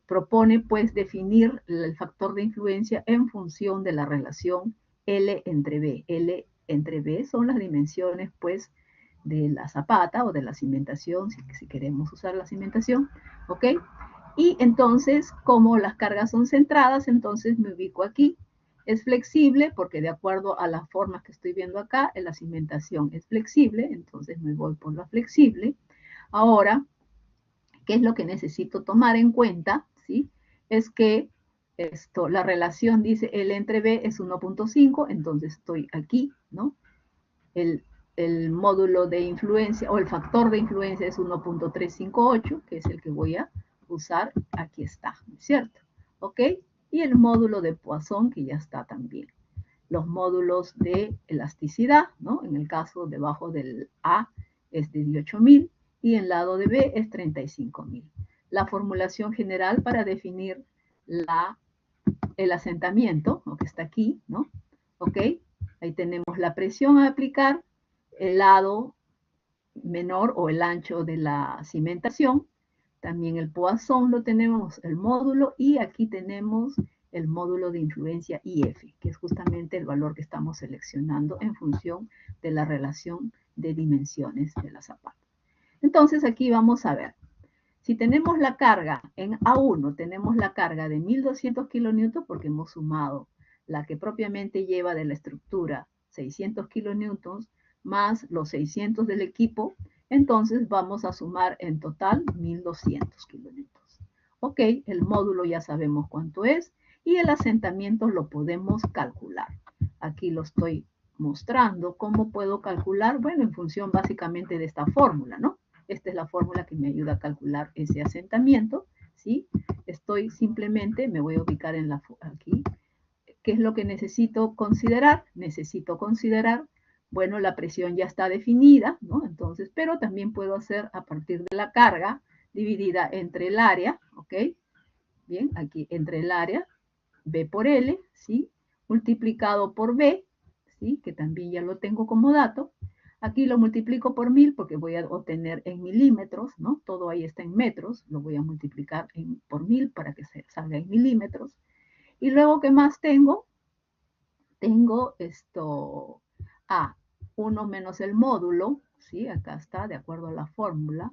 Propone pues definir el factor de influencia en función de la relación L entre B. L entre B son las dimensiones pues de la zapata o de la cimentación, si queremos usar la cimentación, ¿ok? Y entonces, como las cargas son centradas, entonces me ubico aquí. Es flexible porque de acuerdo a las formas que estoy viendo acá, la cimentación es flexible, entonces me voy por la flexible. Ahora, ¿Qué es lo que necesito tomar en cuenta? ¿Sí? Es que la relación dice L entre B es 1.5, entonces estoy aquí, ¿no? El módulo de influencia o el factor de influencia es 1.358, que es el que voy a usar, aquí está, ¿cierto? ¿Ok? Y el módulo de Poisson, que ya está también. Los módulos de elasticidad, ¿no? En el caso debajo del A es de 18.000 y en el lado de B es 35.000. La formulación general para definir el asentamiento, ¿no? Que está aquí, ¿no? ¿Ok? Ahí tenemos la presión a aplicar, el lado menor o el ancho de la cimentación, también el Poisson lo tenemos, el módulo, y aquí tenemos el módulo de influencia IF, que es justamente el valor que estamos seleccionando en función de la relación de dimensiones de la zapata. Entonces aquí vamos a ver, si tenemos la carga en A1, tenemos la carga de 1200 kilonewtons porque hemos sumado la que propiamente lleva de la estructura 600 kilonewtons más los 600 del equipo, entonces vamos a sumar en total 1200 kilonewtons. Ok, el módulo ya sabemos cuánto es y el asentamiento lo podemos calcular. Aquí lo estoy mostrando. ¿Cómo puedo calcular? Bueno, en función básicamente de esta fórmula, ¿no? Esta es la fórmula que me ayuda a calcular ese asentamiento, ¿sí? Estoy simplemente, me voy a ubicar en aquí. ¿Qué es lo que necesito considerar? Necesito considerar, bueno, la presión ya está definida, ¿no? Entonces, pero también puedo hacer a partir de la carga dividida entre el área, ¿ok? Bien, aquí entre el área, B por L, ¿sí? Multiplicado por B, ¿sí? Que también ya lo tengo como dato. Aquí lo multiplico por 1000 porque voy a obtener en milímetros, ¿no? Todo ahí está en metros, lo voy a multiplicar por 1000 para que se salga en milímetros. Y luego, ¿qué más tengo? Tengo esto, A1 menos el módulo, ¿sí? Acá está, de acuerdo a la fórmula,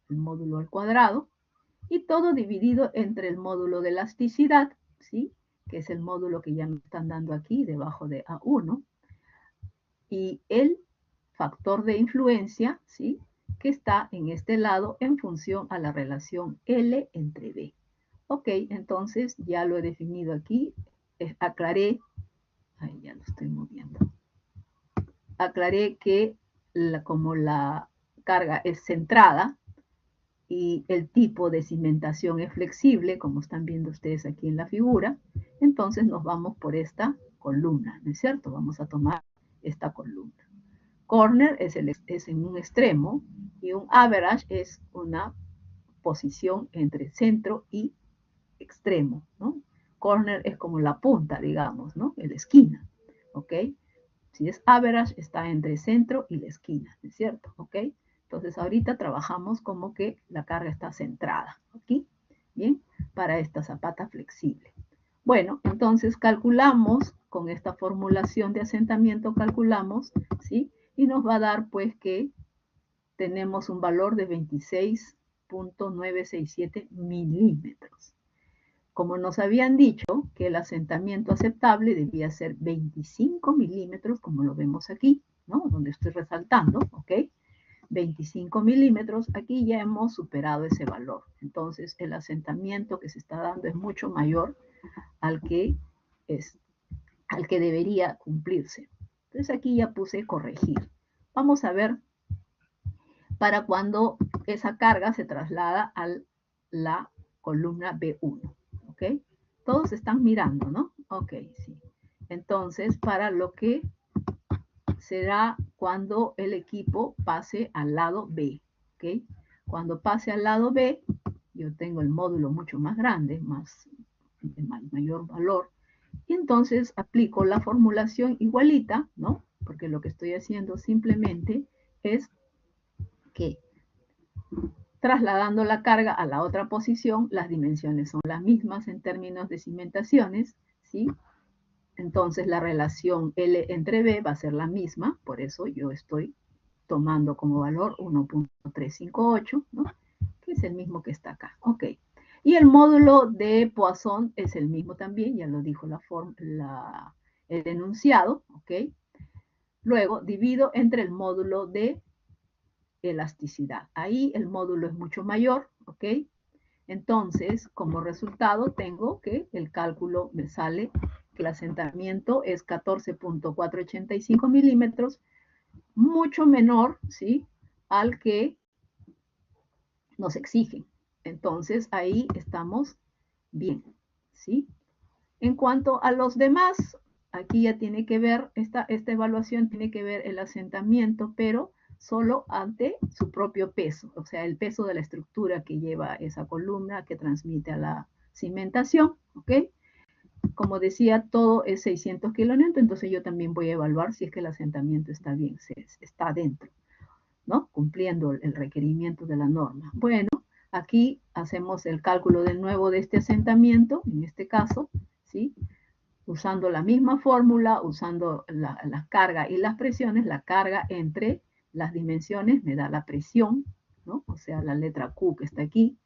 el módulo al cuadrado, y todo dividido entre el módulo de elasticidad, ¿sí? Que es el módulo que ya me están dando aquí, debajo de A1, y el factor de influencia, ¿sí? Que está en este lado en función a la relación L entre B. Ok, entonces ya lo he definido aquí, aclaré, ahí ya lo estoy moviendo, aclaré que como la carga es centrada y el tipo de cimentación es flexible, como están viendo ustedes aquí en la figura, entonces nos vamos por esta columna, ¿no es cierto? Vamos a tomar esta columna. Corner es en un extremo y un average es una posición entre centro y extremo, ¿no? Corner es como la punta, digamos, ¿no? La esquina, ¿ok? Si es average, está entre centro y la esquina, ¿no es cierto? ¿Ok? Entonces, ahorita trabajamos como que la carga está centrada, ¿ok? Bien, para esta zapata flexible. Bueno, entonces calculamos, con esta formulación de asentamiento calculamos, ¿sí? Y nos va a dar, pues, que tenemos un valor de 26.967 milímetros. Como nos habían dicho que el asentamiento aceptable debía ser 25 milímetros, como lo vemos aquí, ¿no? Donde estoy resaltando, ¿ok? 25 milímetros, aquí ya hemos superado ese valor. Entonces, el asentamiento que se está dando es mucho mayor al que debería cumplirse. Entonces, aquí ya puse corregir. Vamos a ver para cuando esa carga se traslada a la columna B1, ¿ok? Todos están mirando, ¿no? Ok, sí. Entonces, para lo que será cuando el equipo pase al lado B, ¿ok? Cuando pase al lado B, yo tengo el módulo mucho más grande, de mayor valor, y entonces aplico la formulación igualita, ¿no? Porque lo que estoy haciendo simplemente es que trasladando la carga a la otra posición, las dimensiones son las mismas en términos de cimentaciones, ¿sí? Entonces la relación L entre B va a ser la misma, por eso yo estoy tomando como valor 1.358, ¿no? Que es el mismo que está acá. Ok. Y el módulo de Poisson es el mismo también, ya lo dijo el enunciado, ¿ok? Luego divido entre el módulo de elasticidad. Ahí el módulo es mucho mayor, ¿ok? Entonces, como resultado, tengo que el cálculo me sale que el asentamiento es 14.485 milímetros, mucho menor, ¿sí?, al que nos exigen. Entonces, ahí estamos bien, ¿sí? En cuanto a los demás, aquí ya tiene que ver, esta evaluación tiene que ver el asentamiento, pero solo ante su propio peso, o sea, el peso de la estructura que lleva esa columna que transmite a la cimentación, ¿ok? Como decía, todo es 600 kilonewton, entonces yo también voy a evaluar si es que el asentamiento está bien, está dentro, ¿no? Cumpliendo el requerimiento de la norma. Bueno, aquí hacemos el cálculo de nuevo de este asentamiento, en este caso, ¿sí?, usando la misma fórmula, usando la carga y las presiones. La carga entre las dimensiones me da la presión, ¿no?, o sea, la letra Q que está aquí,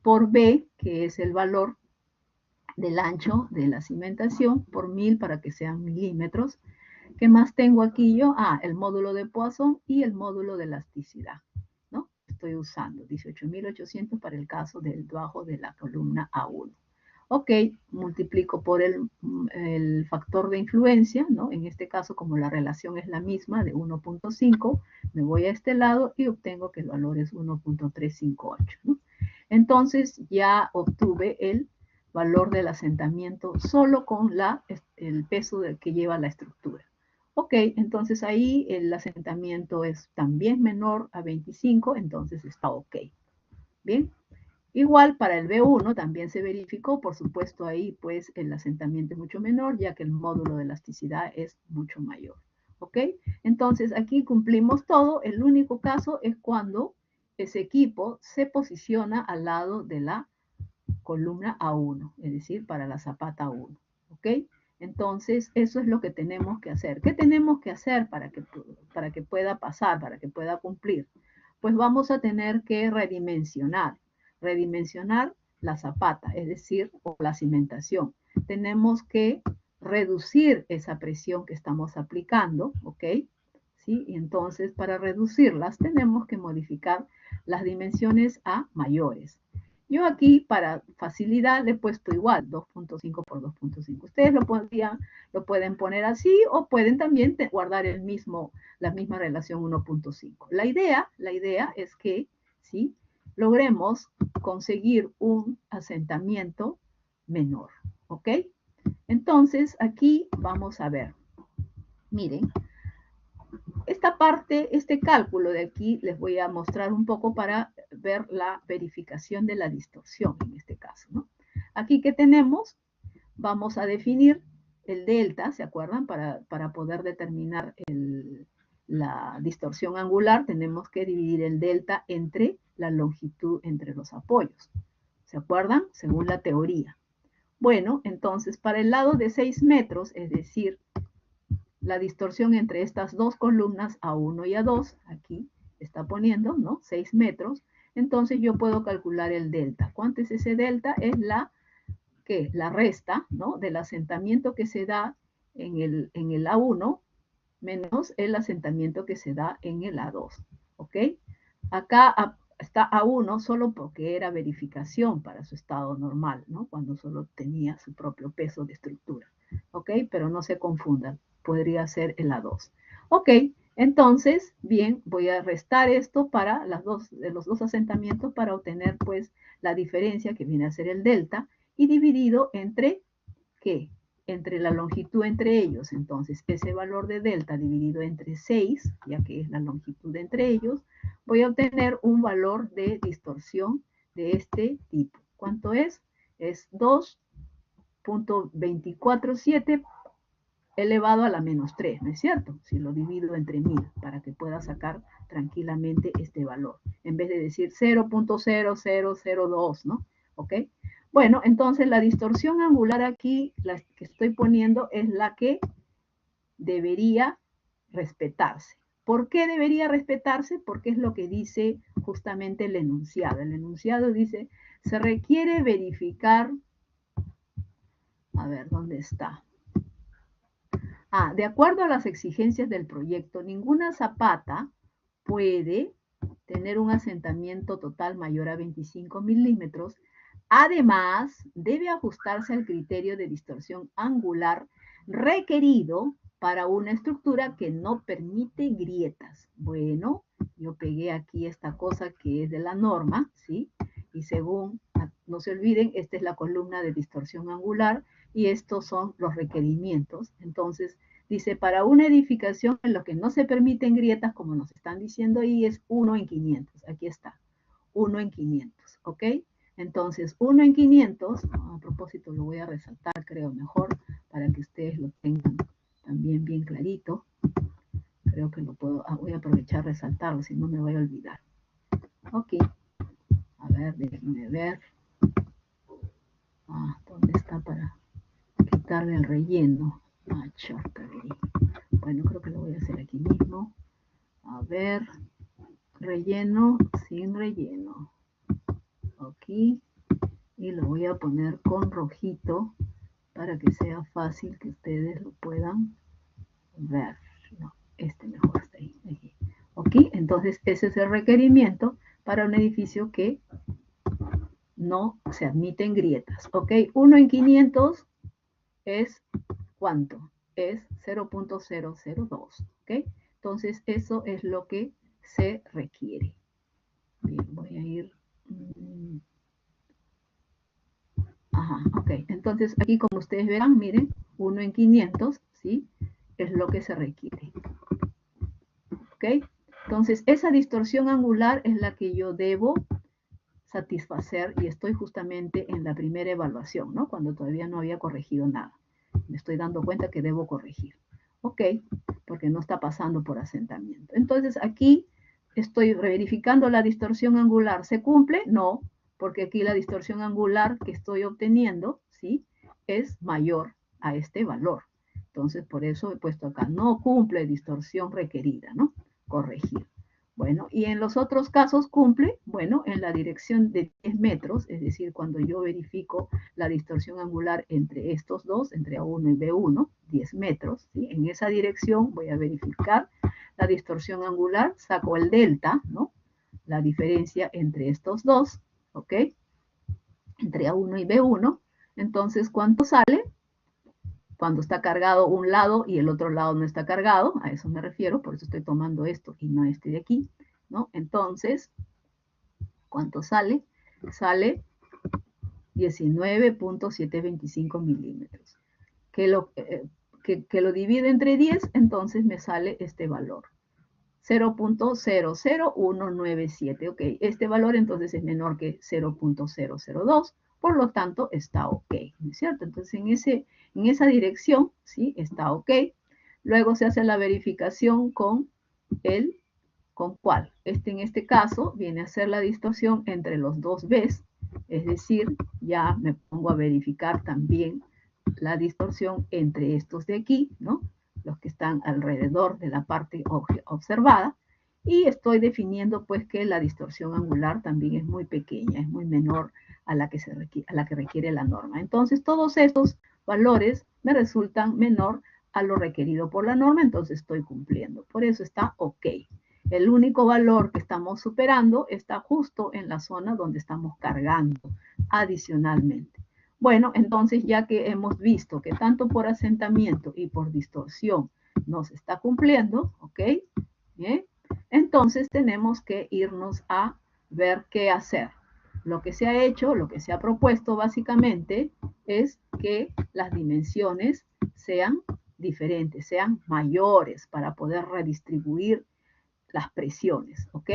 por B, que es el valor del ancho de la cimentación, por 1000 para que sean milímetros. ¿Qué más tengo aquí yo? El módulo de Poisson y el módulo de elasticidad, ¿no? Estoy usando 18.800 para el caso del bajo de la columna A1. Ok, multiplico por el factor de influencia, ¿no? En este caso, como la relación es la misma de 1.5, me voy a este lado y obtengo que el valor es 1.358, ¿no? Entonces ya obtuve el valor del asentamiento solo con el peso que lleva la estructura. Ok, entonces ahí el asentamiento es también menor a 25, entonces está ok. Bien. Igual para el B1 también se verificó, por supuesto ahí pues el asentamiento es mucho menor, ya que el módulo de elasticidad es mucho mayor. ¿Ok? Entonces aquí cumplimos todo. El único caso es cuando ese equipo se posiciona al lado de la columna A1, es decir, para la zapata 1. ¿Ok? Entonces, eso es lo que tenemos que hacer. ¿Qué tenemos que hacer para que pueda pasar, para que pueda cumplir? Pues vamos a tener que redimensionar la zapata, es decir, o la cimentación. Tenemos que reducir esa presión que estamos aplicando, ¿ok? ¿Sí? Y entonces, para reducirlas, tenemos que modificar las dimensiones a mayores. Yo aquí, para facilidad, le he puesto igual, 2.5 por 2.5. Ustedes lo pueden poner así o pueden también guardar la misma relación 1.5. La idea es que, ¿sí?, logremos conseguir un asentamiento menor, ¿ok? Entonces, aquí vamos a ver. Miren, esta parte, este cálculo de aquí, les voy a mostrar un poco para ver la verificación de la distorsión en este caso, ¿no? Aquí que tenemos, vamos a definir el delta, ¿se acuerdan? Para poder determinar la distorsión angular, tenemos que dividir el delta entre la longitud entre los apoyos. ¿Se acuerdan? Según la teoría. Bueno, entonces, para el lado de 6 metros, es decir, la distorsión entre estas dos columnas A1 y A2, aquí está poniendo, ¿no?, 6 metros, entonces yo puedo calcular el delta. ¿Cuánto es ese delta? Es la resta, ¿no?, del asentamiento que se da en el A1 menos el asentamiento que se da en el A2, ¿ok? Acá está A1 solo porque era verificación para su estado normal, ¿no?, cuando solo tenía su propio peso de estructura, ¿ok? Pero no se confundan, podría ser el A2. Ok, entonces, bien, voy a restar esto para los dos asentamientos para obtener, pues, la diferencia que viene a ser el delta y dividido entre, ¿qué?, entre la longitud entre ellos. Entonces, ese valor de delta dividido entre 6, ya que es la longitud entre ellos, voy a obtener un valor de distorsión de este tipo. ¿Cuánto es? Es 2.247 elevado a la menos 3, ¿no es cierto? Si lo divido entre 1000 para que pueda sacar tranquilamente este valor, en vez de decir 0.0002, ¿no? ¿Ok? Bueno, entonces la distorsión angular aquí, la que estoy poniendo, es la que debería respetarse. ¿Por qué debería respetarse? Porque es lo que dice justamente el enunciado. El enunciado dice, se requiere verificar, a ver, ¿dónde está? De acuerdo a las exigencias del proyecto, ninguna zapata puede tener un asentamiento total mayor a 25 milímetros. Además, debe ajustarse al criterio de distorsión angular requerido para una estructura que no permite grietas. Bueno, yo pegué aquí esta cosa que es de la norma, ¿sí? Y según, no se olviden, esta es la columna de distorsión angular y estos son los requerimientos. Entonces, dice, para una edificación en lo que no se permiten grietas, como nos están diciendo ahí, es 1 en 500. Aquí está, 1 en 500, ¿ok? Entonces, 1 en 500, a propósito lo voy a resaltar, creo mejor, para que ustedes lo tengan también bien clarito. Creo que lo puedo, voy a aprovechar resaltarlo, si no me voy a olvidar. Ok, a ver, déjenme ver. ¿Dónde está para quitarle el relleno? Chorcaderí. Bueno, creo que lo voy a hacer aquí mismo. A ver, relleno sin relleno. Aquí. Y lo voy a poner con rojito para que sea fácil que ustedes lo puedan ver. No, este mejor está ahí. Aquí. Ok, entonces ese es el requerimiento para un edificio que no se admiten grietas. Ok, 1 en 500 es ¿cuánto? Es 0.002. ¿Ok? Entonces eso es lo que se requiere. Bien, voy a ir... Ajá, ok. Entonces aquí como ustedes verán, miren, 1 en 500, ¿sí? Es lo que se requiere. ¿Ok? Entonces esa distorsión angular es la que yo debo satisfacer y estoy justamente en la primera evaluación, ¿no? Cuando todavía no había corregido nada. Me estoy dando cuenta que debo corregir. Ok, porque no está pasando por asentamiento. Entonces aquí estoy verificando la distorsión angular. ¿Se cumple? No, porque aquí la distorsión angular que estoy obteniendo, ¿sí? Es mayor a este valor. Entonces por eso he puesto acá, no cumple distorsión requerida, ¿no? Corregir. Bueno, y en los otros casos cumple, bueno, en la dirección de 10 metros, es decir, cuando yo verifico la distorsión angular entre estos dos, entre A1 y B1, 10 metros, ¿sí? En esa dirección voy a verificar la distorsión angular, saco el delta, ¿no? La diferencia entre estos dos, ¿ok? Entre A1 y B1, entonces, ¿cuánto sale? Cuando está cargado un lado y el otro lado no está cargado, a eso me refiero, por eso estoy tomando esto y no este de aquí, ¿no? Entonces, ¿cuánto sale? Sale 19.725 milímetros. Que lo divide entre 10, entonces me sale este valor. 0.00197. Ok, este valor entonces es menor que 0.002, por lo tanto está ok, ¿no es cierto? Entonces en esa dirección, ¿sí? Está ok. Luego se hace la verificación con ¿con cuál? En este caso viene a ser la distorsión entre los dos Bs, es decir, ya me pongo a verificar también la distorsión entre estos de aquí, ¿no? Los que están alrededor de la parte observada, y estoy definiendo pues que la distorsión angular también es muy pequeña, es muy menor a la que requiere la norma. Entonces todos estos valores me resultan menor a lo requerido por la norma, entonces estoy cumpliendo. Por eso está ok. El único valor que estamos superando está justo en la zona donde estamos cargando adicionalmente. Bueno, entonces ya que hemos visto que tanto por asentamiento y por distorsión nos está cumpliendo, ¿ok? Bien, entonces tenemos que irnos a ver qué hacer. Lo que se ha hecho, lo que se ha propuesto básicamente es que las dimensiones sean diferentes, sean mayores para poder redistribuir las presiones, ¿ok?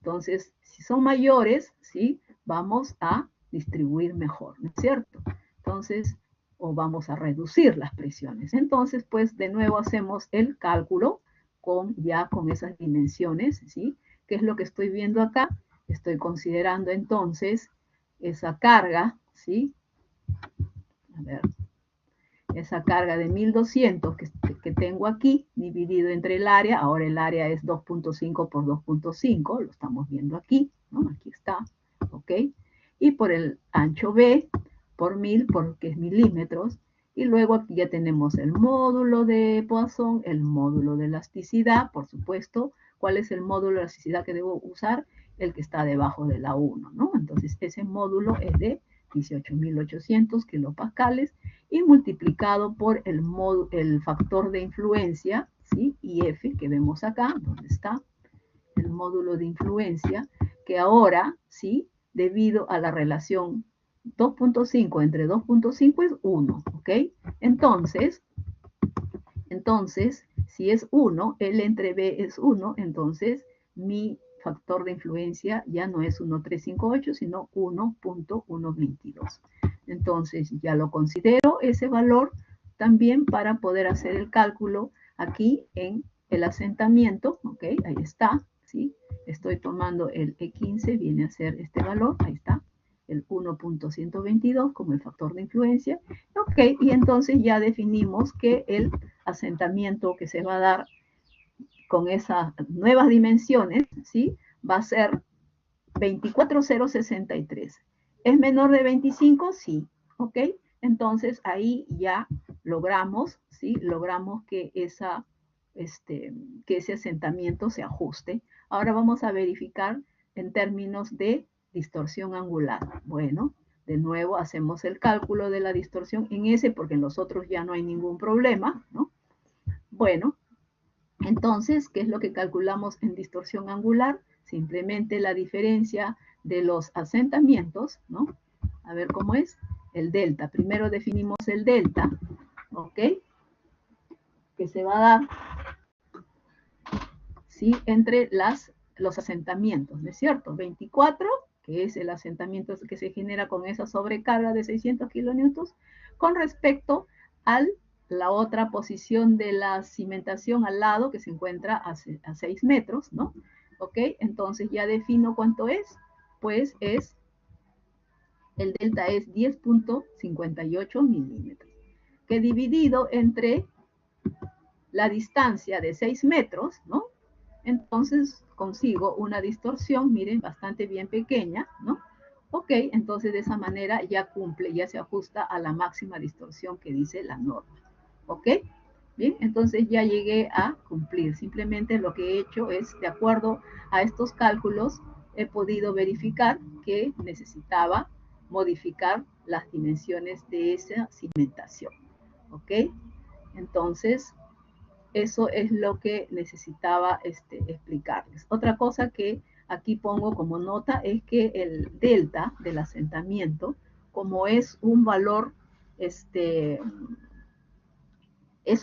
Entonces, si son mayores, ¿sí? Vamos a distribuir mejor, ¿no es cierto? Entonces, o vamos a reducir las presiones. Entonces, pues de nuevo hacemos el cálculo ya con esas dimensiones, ¿sí? ¿Qué es lo que estoy viendo acá? Estoy considerando entonces esa carga, ¿sí? A ver, esa carga de 1200 que tengo aquí, dividido entre el área, ahora el área es 2.5 por 2.5, lo estamos viendo aquí, ¿no? Aquí está, ¿ok? Y por el ancho B, por 1000, porque es milímetros, Y luego aquí ya tenemos el módulo de Poisson, el módulo de elasticidad, por supuesto. ¿Cuál es el módulo de elasticidad que debo usar? El que está debajo de la 1, ¿no? Entonces, ese módulo es de 18.800 kilopascales y multiplicado por el factor de influencia, ¿sí? IF, que vemos acá, ¿dónde está? El módulo de influencia, que ahora, ¿sí? Debido a la relación 2.5 entre 2.5 es 1, ¿ok? Entonces, si es 1, L entre B es 1, entonces mi factor de influencia ya no es 1.358, sino 1.122. Entonces, ya lo considero ese valor también para poder hacer el cálculo aquí en el asentamiento, ¿ok? Ahí está, ¿sí? Estoy tomando el E15, viene a ser este valor, ahí está, el 1.122 como el factor de influencia. Ok, y entonces ya definimos que el asentamiento que se va a dar con esas nuevas dimensiones, ¿sí? Va a ser 24,063. ¿Es menor de 25? Sí, ¿ok? Entonces ahí ya logramos, ¿sí? Logramos que, que ese asentamiento se ajuste. Ahora vamos a verificar en términos de distorsión angular. Bueno, de nuevo hacemos el cálculo de la distorsión en ese, porque en los otros ya no hay ningún problema, ¿no? Bueno, entonces, ¿qué es lo que calculamos en distorsión angular? Simplemente la diferencia de los asentamientos, ¿no? A ver cómo es. El delta. Primero definimos el delta, ¿ok? Que se va a dar, ¿sí? Entre los asentamientos, ¿no es cierto? 24, que es el asentamiento que se genera con esa sobrecarga de 600 kilonewtons, con respecto a la otra posición de la cimentación al lado, que se encuentra a 6 metros, ¿no? ¿Ok? Entonces ya defino cuánto es, pues el delta es 10.58 milímetros, que dividido entre la distancia de 6 metros, ¿no? Entonces consigo una distorsión, miren, bastante bien pequeña, ¿no? Ok, entonces de esa manera ya cumple, ya se ajusta a la máxima distorsión que dice la norma. ¿Ok? Bien, entonces ya llegué a cumplir. Simplemente lo que he hecho es, de acuerdo a estos cálculos, he podido verificar que necesitaba modificar las dimensiones de esa cimentación. ¿Ok? Entonces, eso es lo que necesitaba explicarles. Otra cosa que aquí pongo como nota es que el delta del asentamiento, como es un valor, es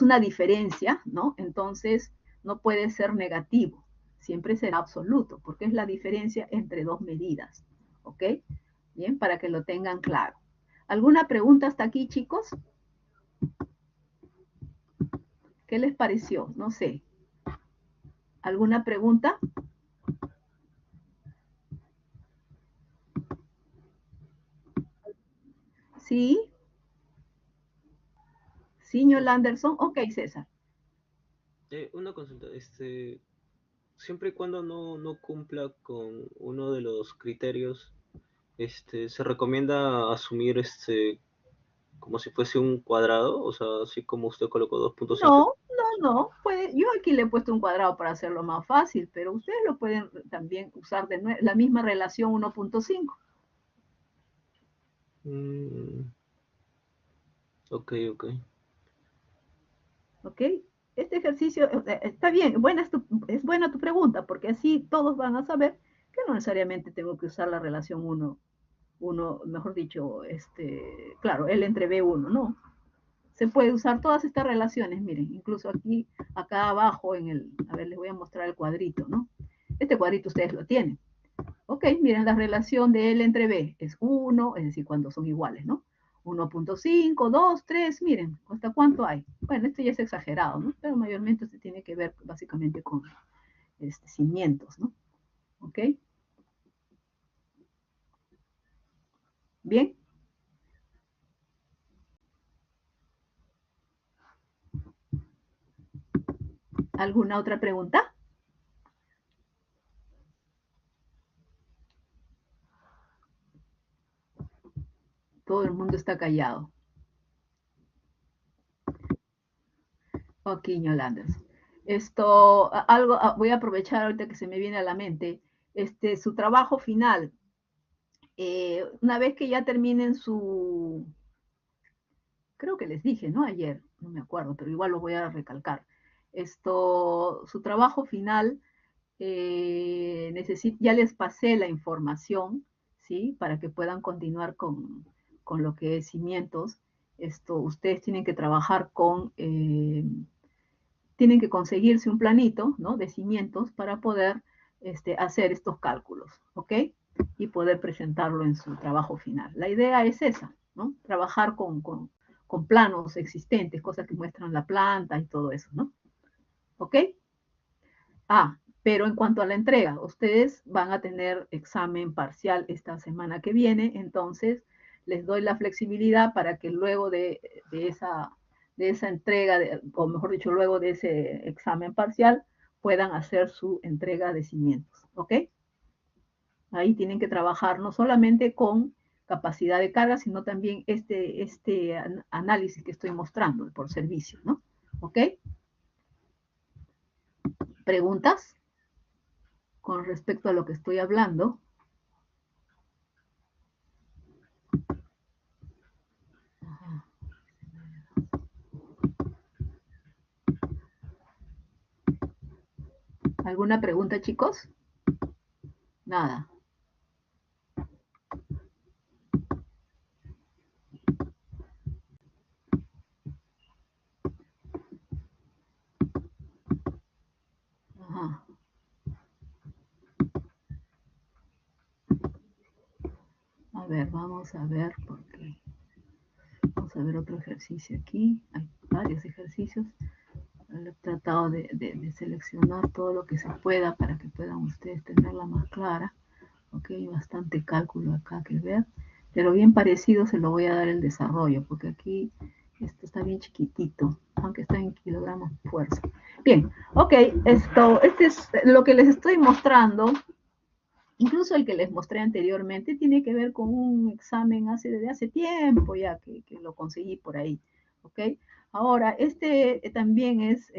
una diferencia, ¿no? Entonces no puede ser negativo, siempre será absoluto, porque es la diferencia entre dos medidas, ¿ok? Bien, para que lo tengan claro. ¿Alguna pregunta hasta aquí, chicos? ¿Qué les pareció? No sé. ¿Alguna pregunta? ¿Sí? Señor Anderson. Ok, César.
Una consulta, siempre y cuando no cumpla con uno de los criterios, se recomienda asumir como si fuese un cuadrado, o sea, así como usted colocó 2.5.
No, no. Yo aquí le he puesto un cuadrado para hacerlo más fácil, pero ustedes lo pueden también usar de nuevo, la misma relación 1.5.
Mm, ok, ok.
¿Ok? Este ejercicio está bien, es buena tu pregunta, porque así todos van a saber que no necesariamente tengo que usar la relación 1, mejor dicho, claro, L entre B1, no. Se puede usar todas estas relaciones, miren, incluso aquí, acá abajo a ver, les voy a mostrar el cuadrito, ¿no? Este cuadrito ustedes lo tienen. Ok, miren, la relación de L entre B es 1, es decir, cuando son iguales, ¿no? 1.5, 2, 3, miren, ¿hasta cuánto hay? Bueno, esto ya es exagerado, ¿no? Pero mayormente se tiene que ver básicamente con cimientos, ¿no? ¿Ok? Bien. ¿Alguna otra pregunta? Todo el mundo está callado. Ok, Yolanders. Esto, algo, voy a aprovechar ahorita que se me viene a la mente, su trabajo final, una vez que ya terminen su, creo que les dije, ¿no? Ayer, no me acuerdo, pero igual lo voy a recalcar. Su trabajo final, ya les pasé la información, ¿sí? Para que puedan continuar con lo que es cimientos. Ustedes tienen que trabajar tienen que conseguirse un planito, ¿no? De cimientos para poder hacer estos cálculos, ¿ok? Y poder presentarlo en su trabajo final. La idea es esa, ¿no? Trabajar con planos existentes, cosas que muestran la planta y todo eso, ¿no? ¿Ok? Pero en cuanto a la entrega, ustedes van a tener examen parcial esta semana que viene, entonces les doy la flexibilidad para que luego de esa entrega, o mejor dicho, luego de ese examen parcial, puedan hacer su entrega de cimientos, ¿ok? Ahí tienen que trabajar no solamente con capacidad de carga, sino también este análisis que estoy mostrando por servicio, ¿no? ¿Ok? ¿Preguntas con respecto a lo que estoy hablando? ¿Alguna pregunta, chicos? Nada. Ajá. A ver, vamos a ver, porque vamos a ver otro ejercicio aquí. Hay varios ejercicios. He tratado de seleccionar todo lo que se pueda para que puedan ustedes tenerla más clara. Ok, bastante cálculo acá que ver, pero bien parecido se lo voy a dar el desarrollo, porque aquí esto está bien chiquitito, aunque está en kilogramos fuerza. Bien, ok, este es lo que les estoy mostrando. Incluso el que les mostré anteriormente tiene que ver con un examen desde hace tiempo ya que lo conseguí por ahí, ¿ok? Ahora, también es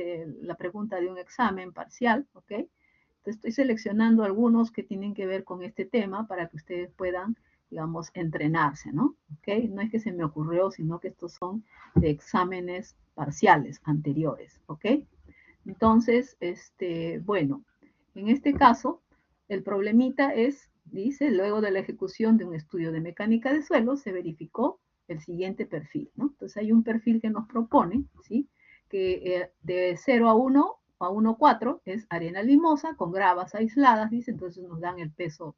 la pregunta de un examen parcial, ¿ok? Entonces estoy seleccionando algunos que tienen que ver con este tema para que ustedes puedan, digamos, entrenarse, ¿no? ¿Ok? No es que se me ocurrió, sino que estos son de exámenes parciales anteriores, ¿ok? Entonces, bueno, en este caso, el problemita dice, luego de la ejecución de un estudio de mecánica de suelo, se verificó el siguiente perfil, ¿no? Entonces hay un perfil que nos propone, ¿sí? Que de 0 a 1 a 1,4 es arena limosa con gravas aisladas, dice, entonces nos dan el peso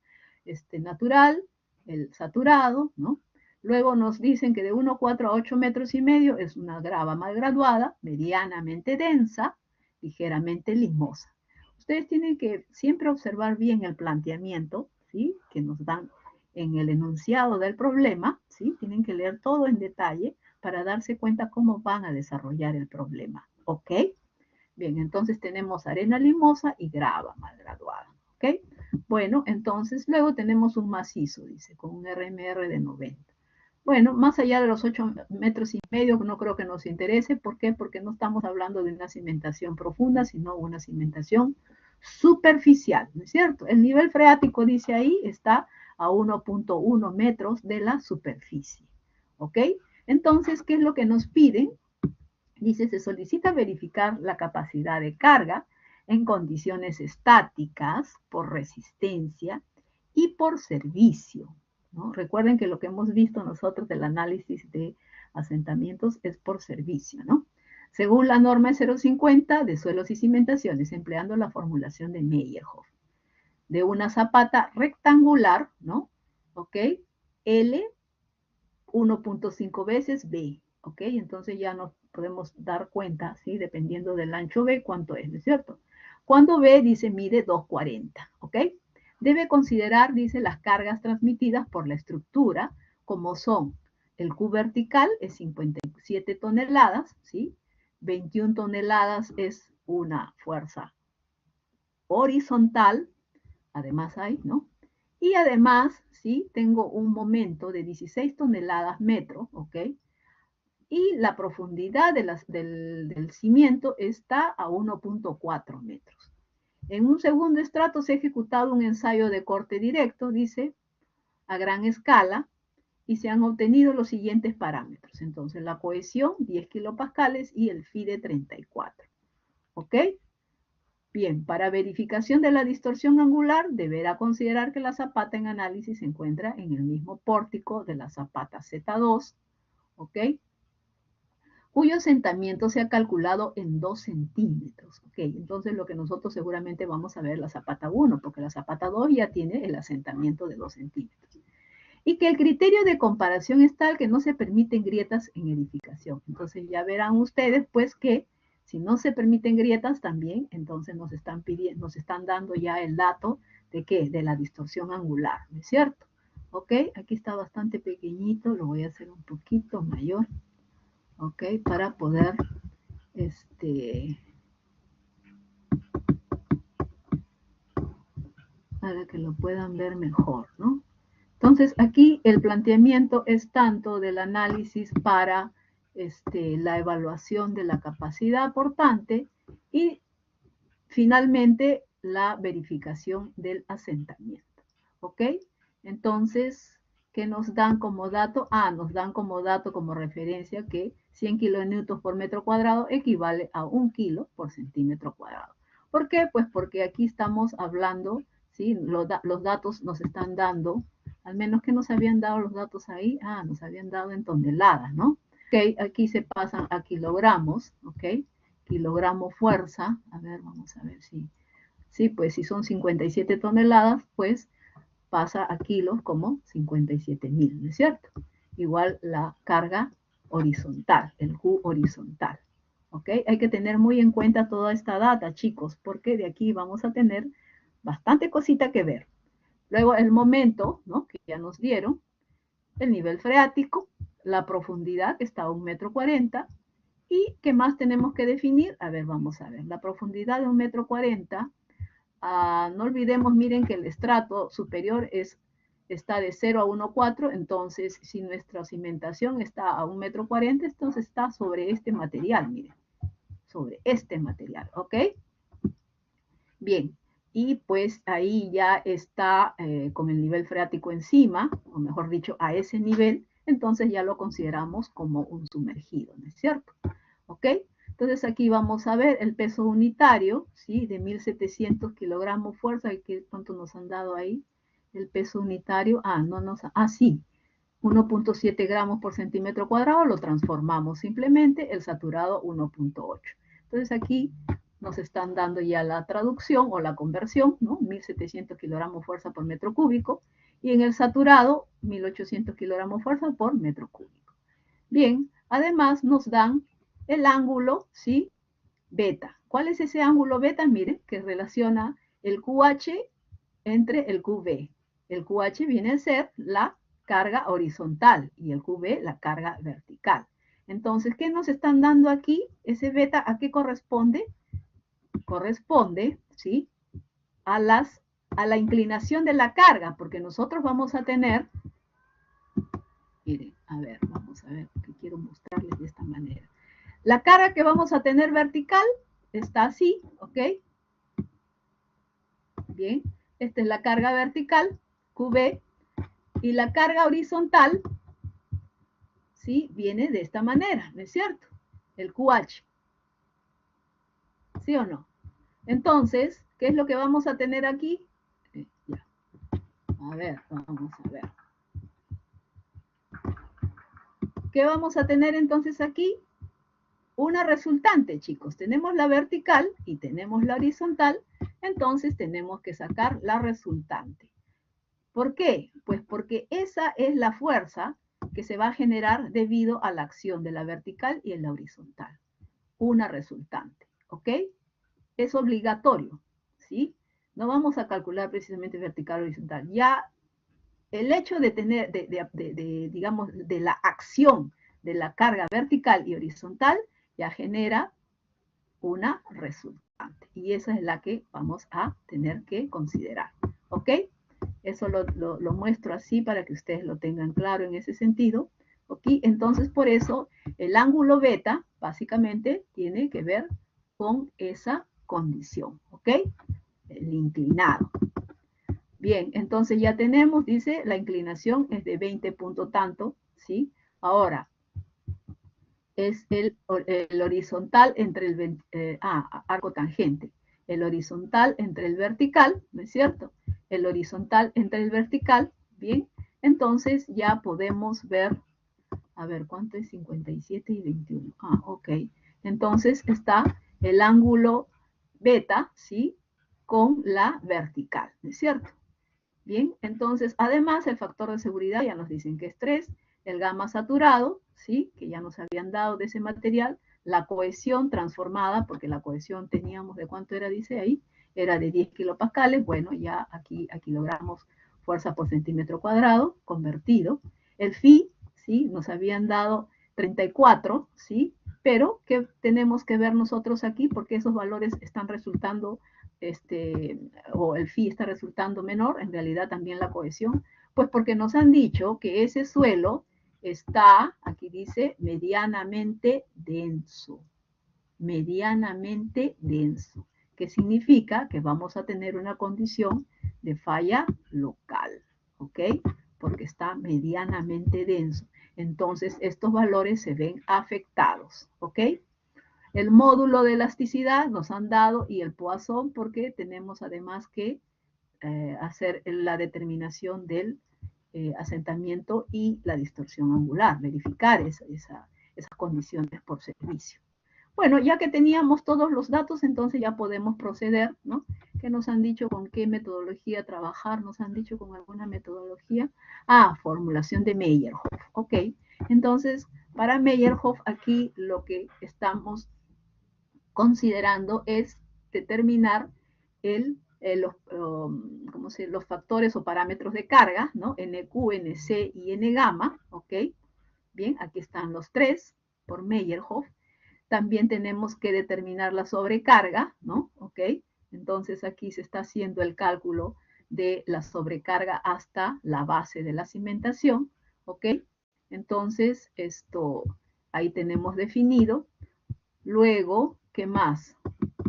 natural, el saturado, ¿no? Luego nos dicen que de 1,4 a 8,5 metros es una grava mal graduada, medianamente densa, ligeramente limosa. Ustedes tienen que siempre observar bien el planteamiento, ¿sí? Que nos dan en el enunciado del problema, ¿sí? Tienen que leer todo en detalle para darse cuenta cómo van a desarrollar el problema, ¿ok? Bien, entonces tenemos arena limosa y grava mal graduada, ¿ok? Bueno, entonces luego tenemos un macizo, dice, con un RMR de 90. Bueno, más allá de los 8,5 metros, no creo que nos interese. ¿Por qué? Porque no estamos hablando de una cimentación profunda, sino una cimentación superficial, ¿no es cierto? El nivel freático, dice ahí, está a 1,1 metros de la superficie, ¿ok? Entonces, ¿qué es lo que nos piden? Dice, se solicita verificar la capacidad de carga en condiciones estáticas por resistencia y por servicio, ¿no? Recuerden que lo que hemos visto nosotros del análisis de asentamientos es por servicio, ¿no? Según la norma 050 de suelos y cimentaciones, empleando la formulación de Meyerhoff, de una zapata rectangular, ¿no? ¿Ok? L 1,5 veces B, ¿ok? Entonces ya nos podemos dar cuenta, ¿sí? Dependiendo del ancho B, cuánto es, ¿no es cierto? Cuando B dice mide 2,40, ¿ok? Debe considerar, dice, las cargas transmitidas por la estructura, como son el Q vertical es 57 toneladas, ¿sí? 21 toneladas es una fuerza horizontal, además hay, ¿no? Y además, ¿sí? Tengo un momento de 16 toneladas metro, ¿ok? y la profundidad del cimiento está a 1.4 metros. En un segundo estrato se ha ejecutado un ensayo de corte directo, dice, a gran escala, y se han obtenido los siguientes parámetros. Entonces, la cohesión, 10 kilopascales, y el FIDE, 34. ¿Ok? Bien, para verificación de la distorsión angular, deberá considerar que la zapata en análisis se encuentra en el mismo pórtico de la zapata Z2, ¿ok? Cuyo asentamiento se ha calculado en 2 centímetros, ¿ok? Entonces, lo que nosotros seguramente vamos a ver la zapata 1, porque la zapata 2 ya tiene el asentamiento de 2 centímetros. Y que el criterio de comparación es tal que no se permiten grietas en edificación. Entonces, ya verán ustedes, pues, que si no se permiten grietas también, entonces nos están dando ya el dato de ¿qué? De la distorsión angular, ¿no es cierto? ¿Ok? Aquí está bastante pequeñito, lo voy a hacer un poquito mayor, ¿ok? Para poder, para que lo puedan ver mejor, ¿no? Entonces, aquí el planteamiento es tanto del análisis para la evaluación de la capacidad aportante y finalmente la verificación del asentamiento. ¿Ok? Entonces, ¿qué nos dan como dato? Nos dan como dato, como referencia, que 100 kilonewtons por metro cuadrado equivale a 1 kilo por centímetro cuadrado. ¿Por qué? Pues porque aquí estamos hablando, ¿sí? Los datos nos están dando, al menos que nos habían dado los datos ahí, nos habían dado en toneladas, ¿no? Ok, aquí se pasan a kilogramos, ¿ok? Kilogramo fuerza, a ver, vamos a ver si pues si son 57 toneladas, pues pasa a kilos como 57.000, ¿no es cierto? Igual la carga horizontal, el Q horizontal, ¿ok? Hay que tener muy en cuenta toda esta data, chicos, porque de aquí vamos a tener bastante cosita que ver. Luego el momento, ¿no? Que ya nos dieron, el nivel freático, la profundidad que está a 1,40 m, ¿y qué más tenemos que definir? A ver, vamos a ver. La profundidad de 1,40 m. No olvidemos, miren que el estrato superior está de 0 a 1,4, entonces si nuestra cimentación está a 1,40 m, entonces está sobre este material, miren. Sobre este material, ¿ok? Bien, y pues ahí ya está con el nivel freático encima, o mejor dicho, a ese nivel, entonces ya lo consideramos como un sumergido, ¿no es cierto? ¿Ok? Entonces aquí vamos a ver el peso unitario, ¿sí? De 1.700 kilogramos fuerza, ¿cuánto nos han dado ahí? El peso unitario, sí, 1.7 gramos por centímetro cuadrado, lo transformamos simplemente, el saturado 1.8. Entonces aquí nos están dando ya la traducción o la conversión, ¿no? 1.700 kilogramos fuerza por metro cúbico, y en el saturado 1.800 kilogramos fuerza por metro cúbico. Bien, además nos dan el ángulo, ¿sí? Beta. ¿Cuál es ese ángulo beta? Miren, que relaciona el QH entre el QB. El QH viene a ser la carga horizontal y el QB la carga vertical. Entonces, ¿qué nos están dando aquí? Ese beta, ¿a qué corresponde? Corresponde, ¿sí? A la inclinación de la carga, porque nosotros vamos a tener, miren, a ver, vamos a ver, que quiero mostrarles de esta manera. La carga que vamos a tener vertical está así, ¿ok? Bien, esta es la carga vertical, QB, y la carga horizontal, ¿sí? Viene de esta manera, ¿no es cierto? El QH. ¿Sí o no? Entonces, ¿qué es lo que vamos a tener aquí? Ya. A ver, vamos a ver. ¿Qué vamos a tener entonces aquí? Una resultante, chicos. Tenemos la vertical y tenemos la horizontal, entonces tenemos que sacar la resultante. ¿Por qué? Pues porque esa es la fuerza que se va a generar debido a la acción de la vertical y en la horizontal. Una resultante, ¿ok? Es obligatorio, ¿sí? No vamos a calcular precisamente vertical o horizontal. Ya el hecho de tener, digamos, de la acción de la carga vertical y horizontal, ya genera una resultante. Y esa es la que vamos a tener que considerar, ¿ok? Eso lo muestro así para que ustedes lo tengan claro en ese sentido, ¿ok? Entonces, por eso el ángulo beta, básicamente, tiene que ver con esa condición, ¿ok? El inclinado. Bien, entonces ya tenemos, dice, la inclinación es de 20 punto tanto, ¿sí? Ahora, es el horizontal entre el, arco tangente, el horizontal entre el vertical, ¿no es cierto? El horizontal entre el vertical, bien, entonces ya podemos ver, a ver, ¿cuánto es 57 y 21? Ok, entonces está el ángulo beta, ¿sí? Con la vertical, ¿no es cierto? Bien, entonces, además, el factor de seguridad ya nos dicen que es 3, el gamma saturado, ¿sí? Que ya nos habían dado de ese material, la cohesión transformada, porque la cohesión teníamos de cuánto era, dice ahí, era de 10 kilopascales, bueno, ya aquí a kilogramos fuerza por centímetro cuadrado, convertido. El phi, ¿sí? Nos habían dado 34, ¿sí? Pero, ¿qué tenemos que ver nosotros aquí? Porque esos valores están resultando o el phi está resultando menor, en realidad también la cohesión, pues porque nos han dicho que ese suelo está, aquí dice, medianamente denso, que significa que vamos a tener una condición de falla local, ¿ok? Porque está medianamente denso. Entonces, estos valores se ven afectados, ¿ok? El módulo de elasticidad nos han dado y el Poisson porque tenemos además que hacer la determinación del asentamiento y la distorsión angular, verificar esas condiciones por servicio. Bueno, ya que teníamos todos los datos, entonces ya podemos proceder, ¿no? ¿Qué nos han dicho con qué metodología trabajar? ¿Nos han dicho con alguna metodología? Formulación de Meyerhof. Ok, entonces, para Meyerhof aquí lo que estamos considerando es determinar los factores o parámetros de carga, ¿no? NQ, NC y N gamma, ¿ok? Bien, aquí están los tres por Meyerhof. También tenemos que determinar la sobrecarga, ¿no? ¿Ok? Entonces aquí se está haciendo el cálculo de la sobrecarga hasta la base de la cimentación, ¿ok? Entonces, ahí tenemos definido. Luego, ¿qué más?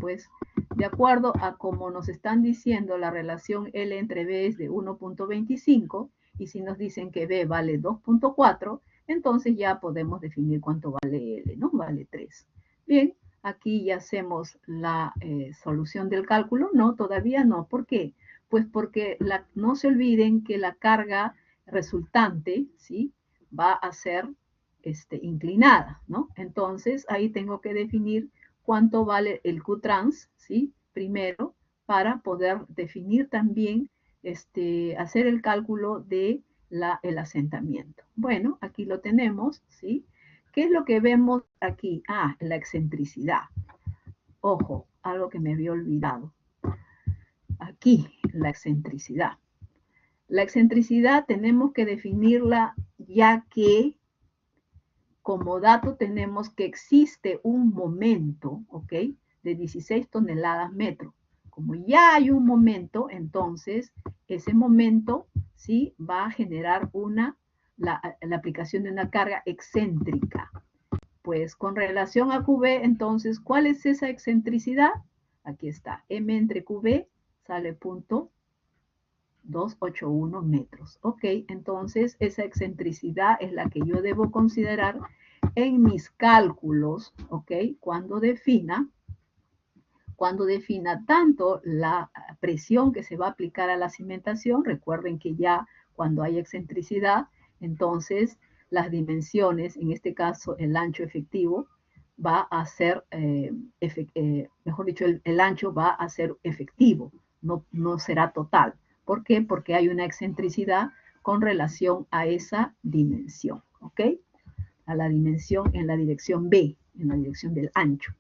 Pues, de acuerdo a como nos están diciendo, la relación L entre B es de 1.25, y si nos dicen que B vale 2.4, entonces ya podemos definir cuánto vale L, ¿no? Vale 3. Bien, aquí ya hacemos la solución del cálculo. No, todavía no. ¿Por qué? Pues porque no se olviden que la carga resultante, ¿sí? Va a ser inclinada, ¿no? Entonces, ahí tengo que definir cuánto vale el Qtrans, ¿sí? Primero, para poder definir también, hacer el cálculo de el asentamiento. Bueno, aquí lo tenemos, ¿sí? ¿Qué es lo que vemos aquí? La excentricidad. Ojo, algo que me había olvidado. Aquí, la excentricidad. La excentricidad tenemos que definirla ya que como dato tenemos que existe un momento, ¿ok? De 16 toneladas metro. Como ya hay un momento, entonces ese momento, ¿sí? Va a generar la aplicación de una carga excéntrica. Pues con relación a QB, entonces, ¿cuál es esa excentricidad? Aquí está, M entre QB sale punto 281 metros. Ok, entonces esa excentricidad es la que yo debo considerar en mis cálculos, ok, cuando defina tanto la presión que se va a aplicar a la cimentación. Recuerden que ya cuando hay excentricidad, entonces las dimensiones, en este caso el ancho efectivo, va a ser, mejor dicho, el ancho va a ser efectivo, no será total. ¿Por qué? Porque hay una excentricidad con relación a esa dimensión, ¿ok? A la dimensión en la dirección B, en la dirección del ancho.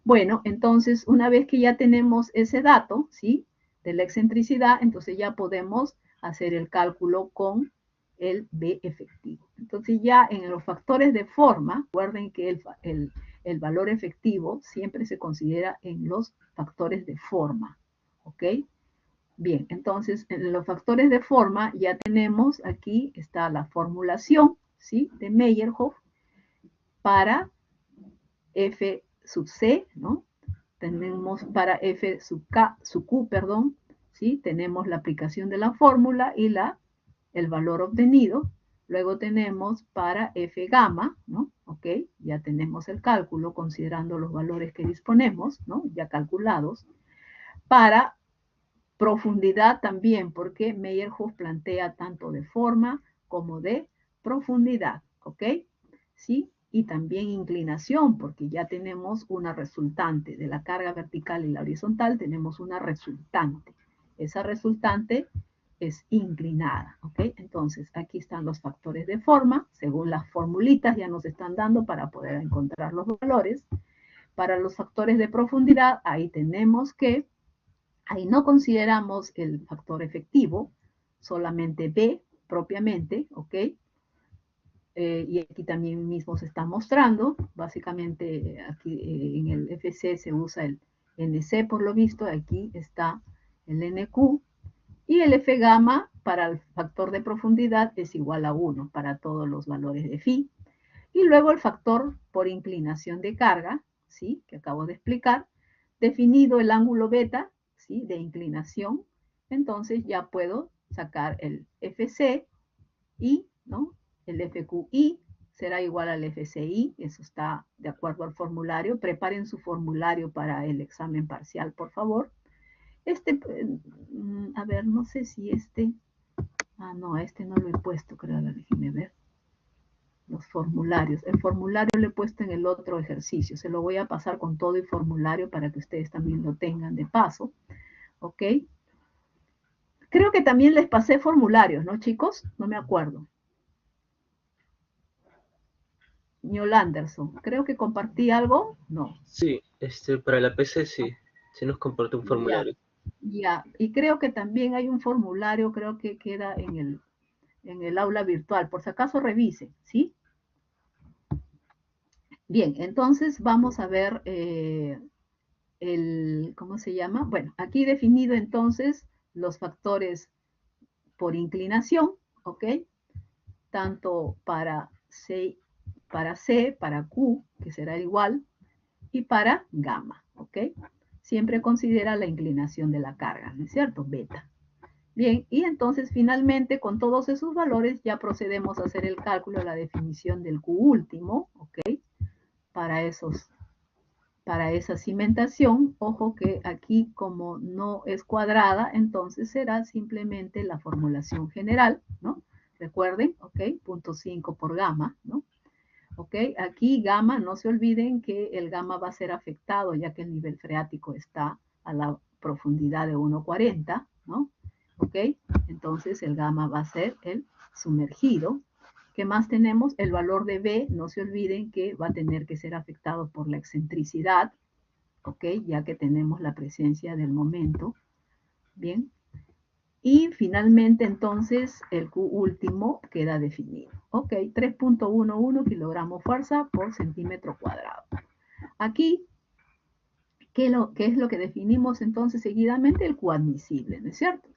Bueno, entonces, una vez que ya tenemos ese dato, ¿sí? De la excentricidad, entonces ya podemos hacer el cálculo con el B efectivo. Entonces ya en los factores de forma, recuerden que el valor efectivo siempre se considera en los factores de forma, ¿ok? Bien, entonces en los factores de forma ya tenemos, aquí está la formulación, ¿sí? De Meyerhof, para F sub C, ¿no? Tenemos para F sub Q, perdón, ¿sí? Tenemos la aplicación de la fórmula y el valor obtenido. Luego tenemos para F gamma, ¿no? Ok, ya tenemos el cálculo considerando los valores que disponemos, ¿no? Ya calculados. Para profundidad también, porque Meyerhof plantea tanto de forma como de profundidad, ¿ok? ¿Sí? Y también inclinación, porque ya tenemos una resultante de la carga vertical y la horizontal, tenemos una resultante. Esa resultante es inclinada, ¿ok? Entonces, aquí están los factores de forma, según las formulitas ya nos están dando para poder encontrar los valores. Para los factores de profundidad, ahí tenemos que, ahí no consideramos el factor efectivo, solamente B propiamente, ¿ok? Y aquí también mismo se está mostrando, básicamente aquí en el FC se usa el NC por lo visto, aquí está el NQ, y el F gamma para el factor de profundidad es igual a 1 para todos los valores de phi. Y luego el factor por inclinación de carga, ¿sí? Que acabo de explicar, definido el ángulo beta, ¿sí? De inclinación, entonces ya puedo sacar el FC y, ¿no? El FQI será igual al FCI, eso está de acuerdo al formulario. Preparen su formulario para el examen parcial, por favor. A ver, no sé si no, este no lo he puesto, creo, déjenme ver. Los formularios. El formulario lo he puesto en el otro ejercicio. Se lo voy a pasar con todo el formulario para que ustedes también lo tengan de paso. ¿Ok? Creo que también les pasé formularios, ¿no, chicos? No me acuerdo. Ñol Anderson, creo que compartí algo. No.
Sí, para la PC sí. Sí nos comparte un formulario.
Ya. Y creo que también hay un formulario, creo que queda en el aula virtual. Por si acaso revise, ¿sí? Bien, entonces vamos a ver ¿cómo se llama? Bueno, aquí definido entonces los factores por inclinación, ¿ok? Tanto para C, para Q, que será igual, y para gamma, ¿ok? Siempre considera la inclinación de la carga, ¿no es cierto? Beta. Bien, y entonces finalmente con todos esos valores ya procedemos a hacer el cálculo de la definición del Q último, ¿ok? Para esa cimentación, ojo que aquí como no es cuadrada, entonces será simplemente la formulación general, ¿no? Recuerden, ¿ok? 0.5 por gamma, ¿no? ¿Ok? Aquí gamma, no se olviden que el gamma va a ser afectado ya que el nivel freático está a la profundidad de 1,40, ¿no? ¿Ok? Entonces el gamma va a ser el sumergido. ¿Qué más tenemos? El valor de B, no se olviden que va a tener que ser afectado por la excentricidad, ¿ok? Ya que tenemos la presencia del momento. Bien. Y finalmente, entonces, el Q último queda definido. Ok, 3.11 kilogramos fuerza por centímetro cuadrado. Aquí, ¿qué es lo que definimos entonces seguidamente? El Q admisible, ¿no es cierto?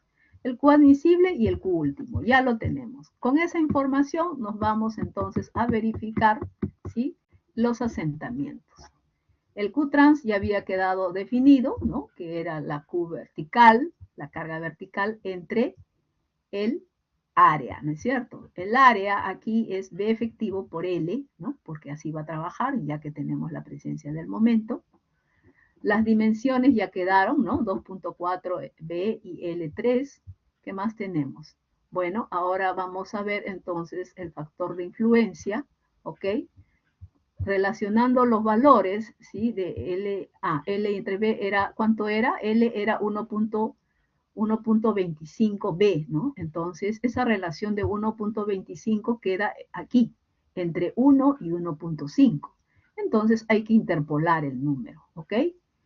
El Q admisible y el Q último, ya lo tenemos. Con esa información nos vamos entonces a verificar, ¿sí? Los asentamientos. El Q-trans ya había quedado definido, ¿no? Que era la Q vertical, la carga vertical entre el área, ¿no es cierto? El área aquí es B efectivo por L, ¿no? Porque así va a trabajar, ya que tenemos la presencia del momento. Las dimensiones ya quedaron, ¿no? 2.4 B y L3. ¿Qué más tenemos? Bueno, ahora vamos a ver entonces el factor de influencia, ¿ok? Relacionando los valores, ¿sí? De L entre B era, ¿cuánto era? L era 1.25B, ¿no? Entonces, esa relación de 1.25 queda aquí, entre 1 y 1.5. Entonces, hay que interpolar el número, ¿ok?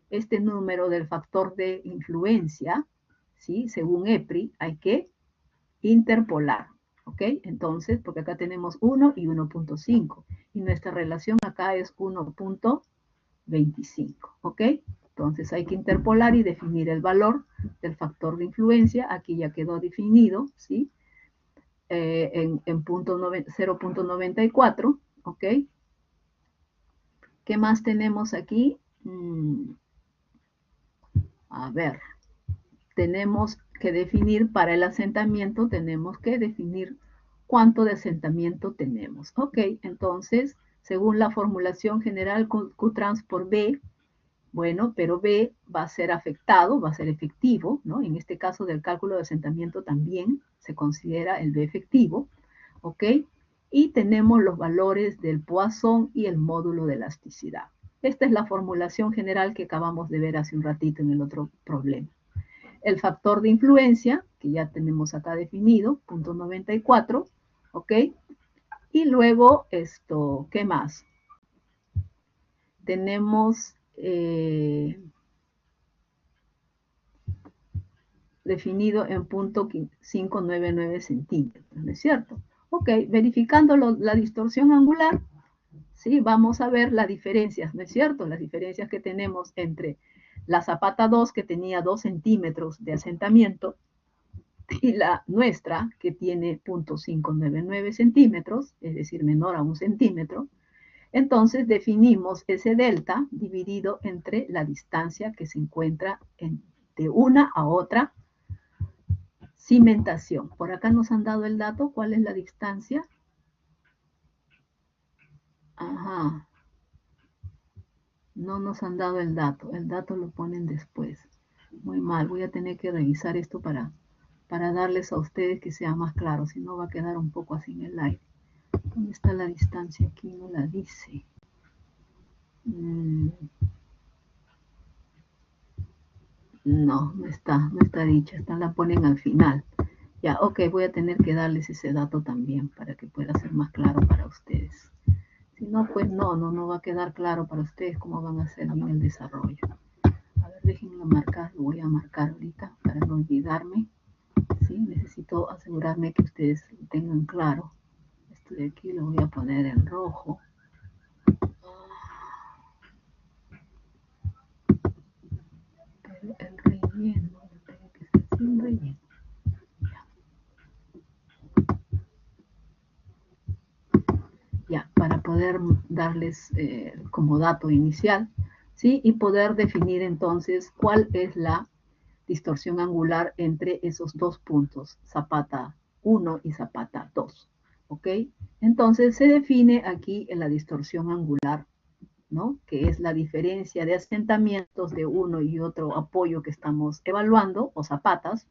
Este número del factor de influencia, ¿sí? Según EPRI, hay que interpolar, ¿ok? Entonces, porque acá tenemos 1 y 1.5, y nuestra relación acá es 1.25, ¿ok? Entonces hay que interpolar y definir el valor del factor de influencia. Aquí ya quedó definido, ¿sí? En 0.94, ¿ok? ¿Qué más tenemos aquí? A ver, tenemos que definir para el asentamiento, tenemos que definir cuánto de asentamiento tenemos. Ok, entonces, según la formulación general Q trans por B, bueno, pero B va a ser afectado, va a ser efectivo, ¿no? En este caso del cálculo de asentamiento también se considera el B efectivo, ¿ok? Y tenemos los valores del Poisson y el módulo de elasticidad. Esta es la formulación general que acabamos de ver hace un ratito en el otro problema. El factor de influencia, que ya tenemos acá definido, punto 94, ¿ok? Y luego esto, ¿qué más? Tenemos definido en punto 599 centímetros, ¿no es cierto? Ok, verificando la distorsión angular, ¿sí? Vamos a ver las diferencias, ¿no es cierto? Las diferencias que tenemos entre la zapata 2, que tenía 2 centímetros de asentamiento, y la nuestra, que tiene 0.599 centímetros, es decir, menor a 1 centímetro. Entonces definimos ese delta dividido entre la distancia que se encuentra de una a otra cimentación. Por acá nos han dado el dato, ¿cuál es la distancia? Ajá. No nos han dado el dato lo ponen después. Muy mal, voy a tener que revisar esto para darles a ustedes que sea más claro, si no va a quedar un poco así en el aire. ¿Dónde está la distancia? Aquí no la dice. No, no está dicha, la ponen al final. Ya, ok, voy a tener que darles ese dato también para que pueda ser más claro para ustedes. Si no, pues no va a quedar claro para ustedes cómo van a hacer bien el desarrollo. A ver, déjenlo marcar, lo voy a marcar ahorita para no olvidarme. ¿Sí? Necesito asegurarme que ustedes lo tengan claro. Esto de aquí lo voy a poner en rojo. Pero el relleno, tiene que ser sin relleno. Ya, para poder darles como dato inicial, ¿sí? Y poder definir entonces cuál es la distorsión angular entre esos dos puntos, zapata 1 y zapata 2, ¿ok? Entonces se define aquí en la distorsión angular, ¿no? Que es la diferencia de asentamientos de uno y otro apoyo que estamos evaluando, o zapatas,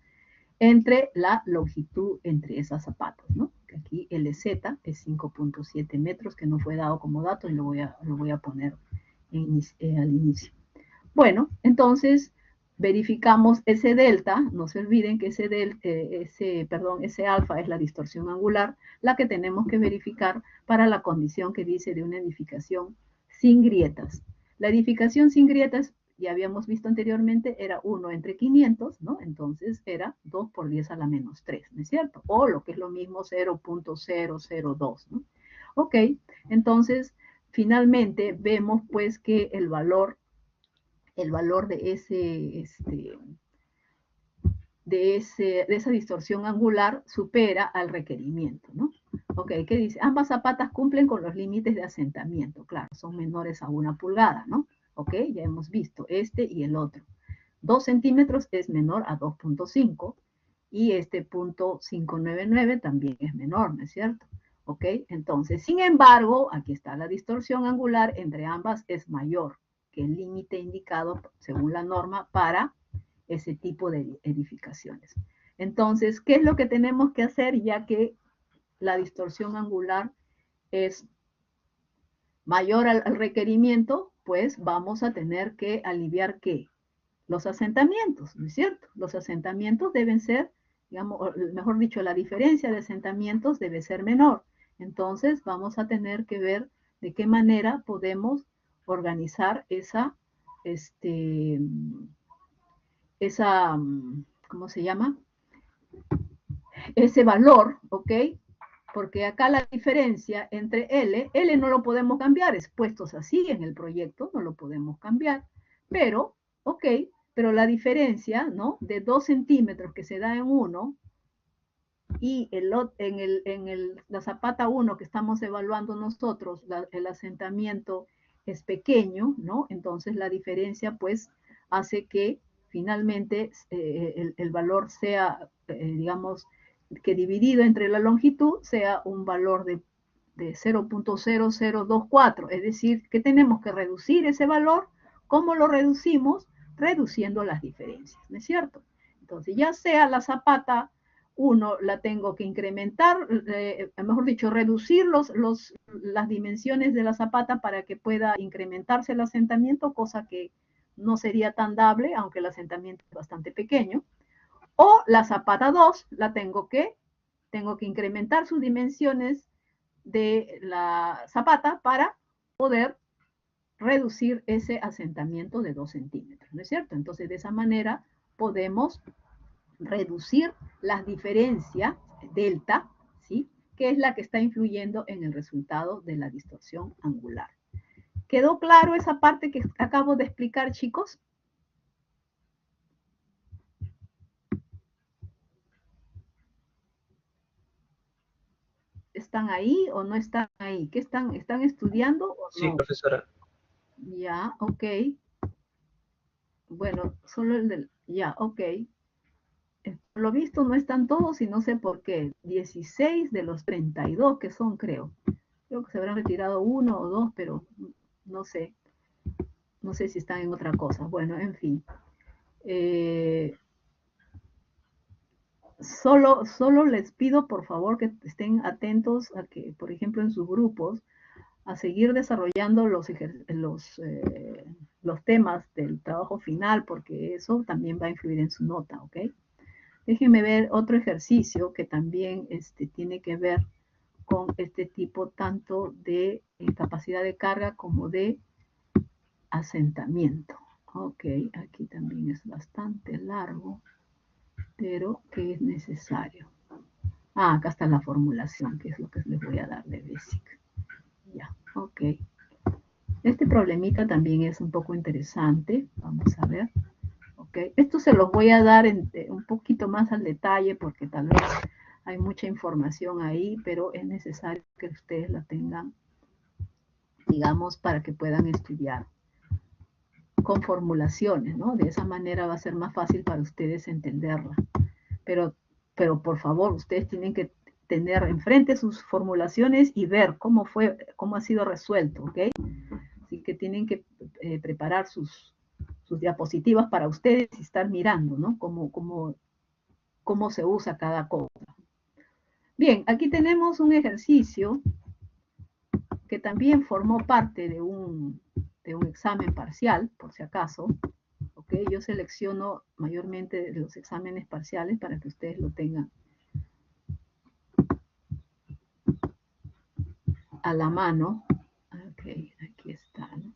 entre la longitud entre esas zapatas, ¿no? Aquí LZ es 5.7 metros, que no fue dado como dato y lo voy a poner al inicio. Bueno, entonces verificamos ese delta, no se olviden que ese alfa es la distorsión angular, la que tenemos que verificar para la condición que dice de una edificación sin grietas. La edificación sin grietas, ya habíamos visto anteriormente, era 1 entre 500, ¿no? Entonces era 2 por 10 a la menos 3, ¿no es cierto? O lo que es lo mismo 0.002, ¿no? Ok, entonces finalmente vemos pues que el valor de esa distorsión angular supera al requerimiento, ¿no? Ok, ¿qué dice? Ambas zapatas cumplen con los límites de asentamiento, claro, son menores a 1 pulgada, ¿no? Ok, ya hemos visto este y el otro. 2 centímetros es menor a 2.5 y este punto 599 también es menor, ¿no es cierto? Ok, entonces, sin embargo, aquí está la distorsión angular entre ambas es mayor que el límite indicado según la norma para ese tipo de edificaciones. Entonces, ¿qué es lo que tenemos que hacer ya que la distorsión angular es mayor al requerimiento? Pues vamos a tener que aliviar ¿qué? Los asentamientos, ¿no es cierto? Los asentamientos deben ser, digamos, mejor dicho, la diferencia de asentamientos debe ser menor. Entonces vamos a tener que ver de qué manera podemos organizar ¿cómo se llama? Ese valor, ¿ok? Porque acá la diferencia entre L no lo podemos cambiar, es puestos así en el proyecto, no lo podemos cambiar, pero, ok, pero la diferencia, ¿no? De 2 centímetros que se da en uno y la zapata 1 que estamos evaluando nosotros, el asentamiento es pequeño, ¿no? Entonces la diferencia pues hace que finalmente el valor sea, digamos, que dividido entre la longitud sea un valor de 0.0024, es decir, que tenemos que reducir ese valor. ¿Cómo lo reducimos? Reduciendo las diferencias, ¿no es cierto? Entonces, ya sea la zapata 1 la tengo que incrementar, mejor dicho, reducir las dimensiones de la zapata para que pueda incrementarse el asentamiento, cosa que no sería tan dable, aunque el asentamiento es bastante pequeño. O la zapata 2 la tengo que incrementar sus dimensiones de la zapata para poder reducir ese asentamiento de 2 centímetros, ¿no es cierto? Entonces, de esa manera podemos reducir las diferencias delta, ¿sí? Que es la que está influyendo en el resultado de la distorsión angular. ¿Quedó claro esa parte que acabo de explicar, chicos? ¿Están ahí o no están ahí? ¿Qué están estudiando o
Sí,
no?
profesora.
Ya, ok. Bueno, solo el del... Ya, ok. Por lo visto no están todos y no sé por qué. 16 de los 32 que son, creo. Creo que se habrán retirado uno o dos, pero no sé. No sé si están en otra cosa. Bueno, en fin. Solo les pido por favor que estén atentos a que, por ejemplo, en sus grupos, a seguir desarrollando los temas del trabajo final, porque eso también va a influir en su nota, ¿ok? Déjenme ver otro ejercicio que también tiene que ver con este tipo tanto de capacidad de carga como de asentamiento. Ok, aquí también es bastante largo, pero que es necesario. Ah, acá está la formulación, que es lo que les voy a dar de Basic. Ya, ok. Este problemita también es un poco interesante. Vamos a ver. Ok, esto se los voy a dar un poquito más al detalle porque tal vez hay mucha información ahí, pero es necesario que ustedes la tengan, digamos, para que puedan estudiar con formulaciones, ¿no? De esa manera va a ser más fácil para ustedes entenderla. Pero, pero por favor, ustedes tienen que tener enfrente sus formulaciones y ver cómo ha sido resuelto, ¿ok? Así que tienen que preparar sus diapositivas para ustedes y estar mirando, ¿no? Cómo se usa cada cosa. Bien, aquí tenemos un ejercicio que también formó parte de un examen parcial, por si acaso. ¿Okay? Yo selecciono mayormente los exámenes parciales para que ustedes lo tengan a la mano. Ok, aquí está, ¿no?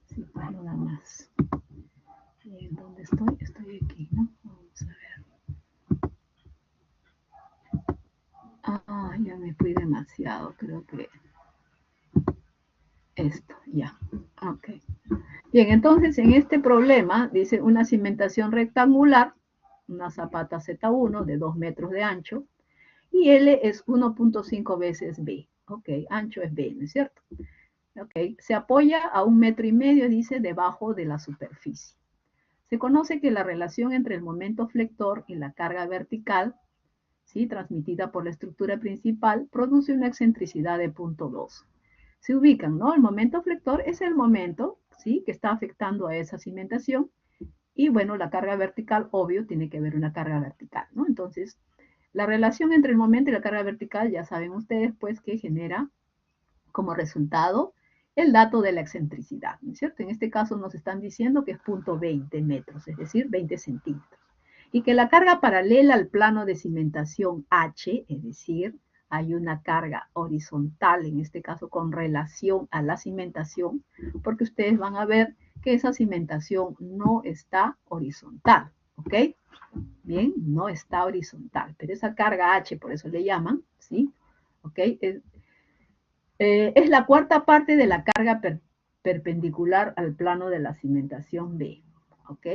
Sí, pues nada más. Bien, ¿dónde estoy? Estoy aquí, ¿no? Vamos a ver. Ah, ya me fui demasiado, creo que esto, ya. Ok. Bien, entonces en este problema dice una cimentación rectangular, una zapata Z1 de 2 metros de ancho, y L es 1.5 veces B. Ok, ancho es B, ¿no es cierto? Ok, se apoya a 1,5 metros, dice, debajo de la superficie. Se conoce que la relación entre el momento flector y la carga vertical, ¿sí?, transmitida por la estructura principal, produce una excentricidad de 0.2. Se ubican, ¿no? El momento flector es el momento, ¿sí?, que está afectando a esa cimentación. Y bueno, la carga vertical, obvio, tiene que haber una carga vertical, ¿no? Entonces, la relación entre el momento y la carga vertical, ya saben ustedes, pues, que genera como resultado el dato de la excentricidad, ¿no es cierto? En este caso nos están diciendo que es 0.20 metros, es decir, 20 centímetros. Y que la carga paralela al plano de cimentación H, es decir, hay una carga horizontal, en este caso con relación a la cimentación, porque ustedes van a ver que esa cimentación no está horizontal, ¿ok? Bien, no está horizontal, pero esa carga H, por eso le llaman, ¿sí? ¿Ok? Es la cuarta parte de la carga perpendicular al plano de la cimentación B, ¿ok?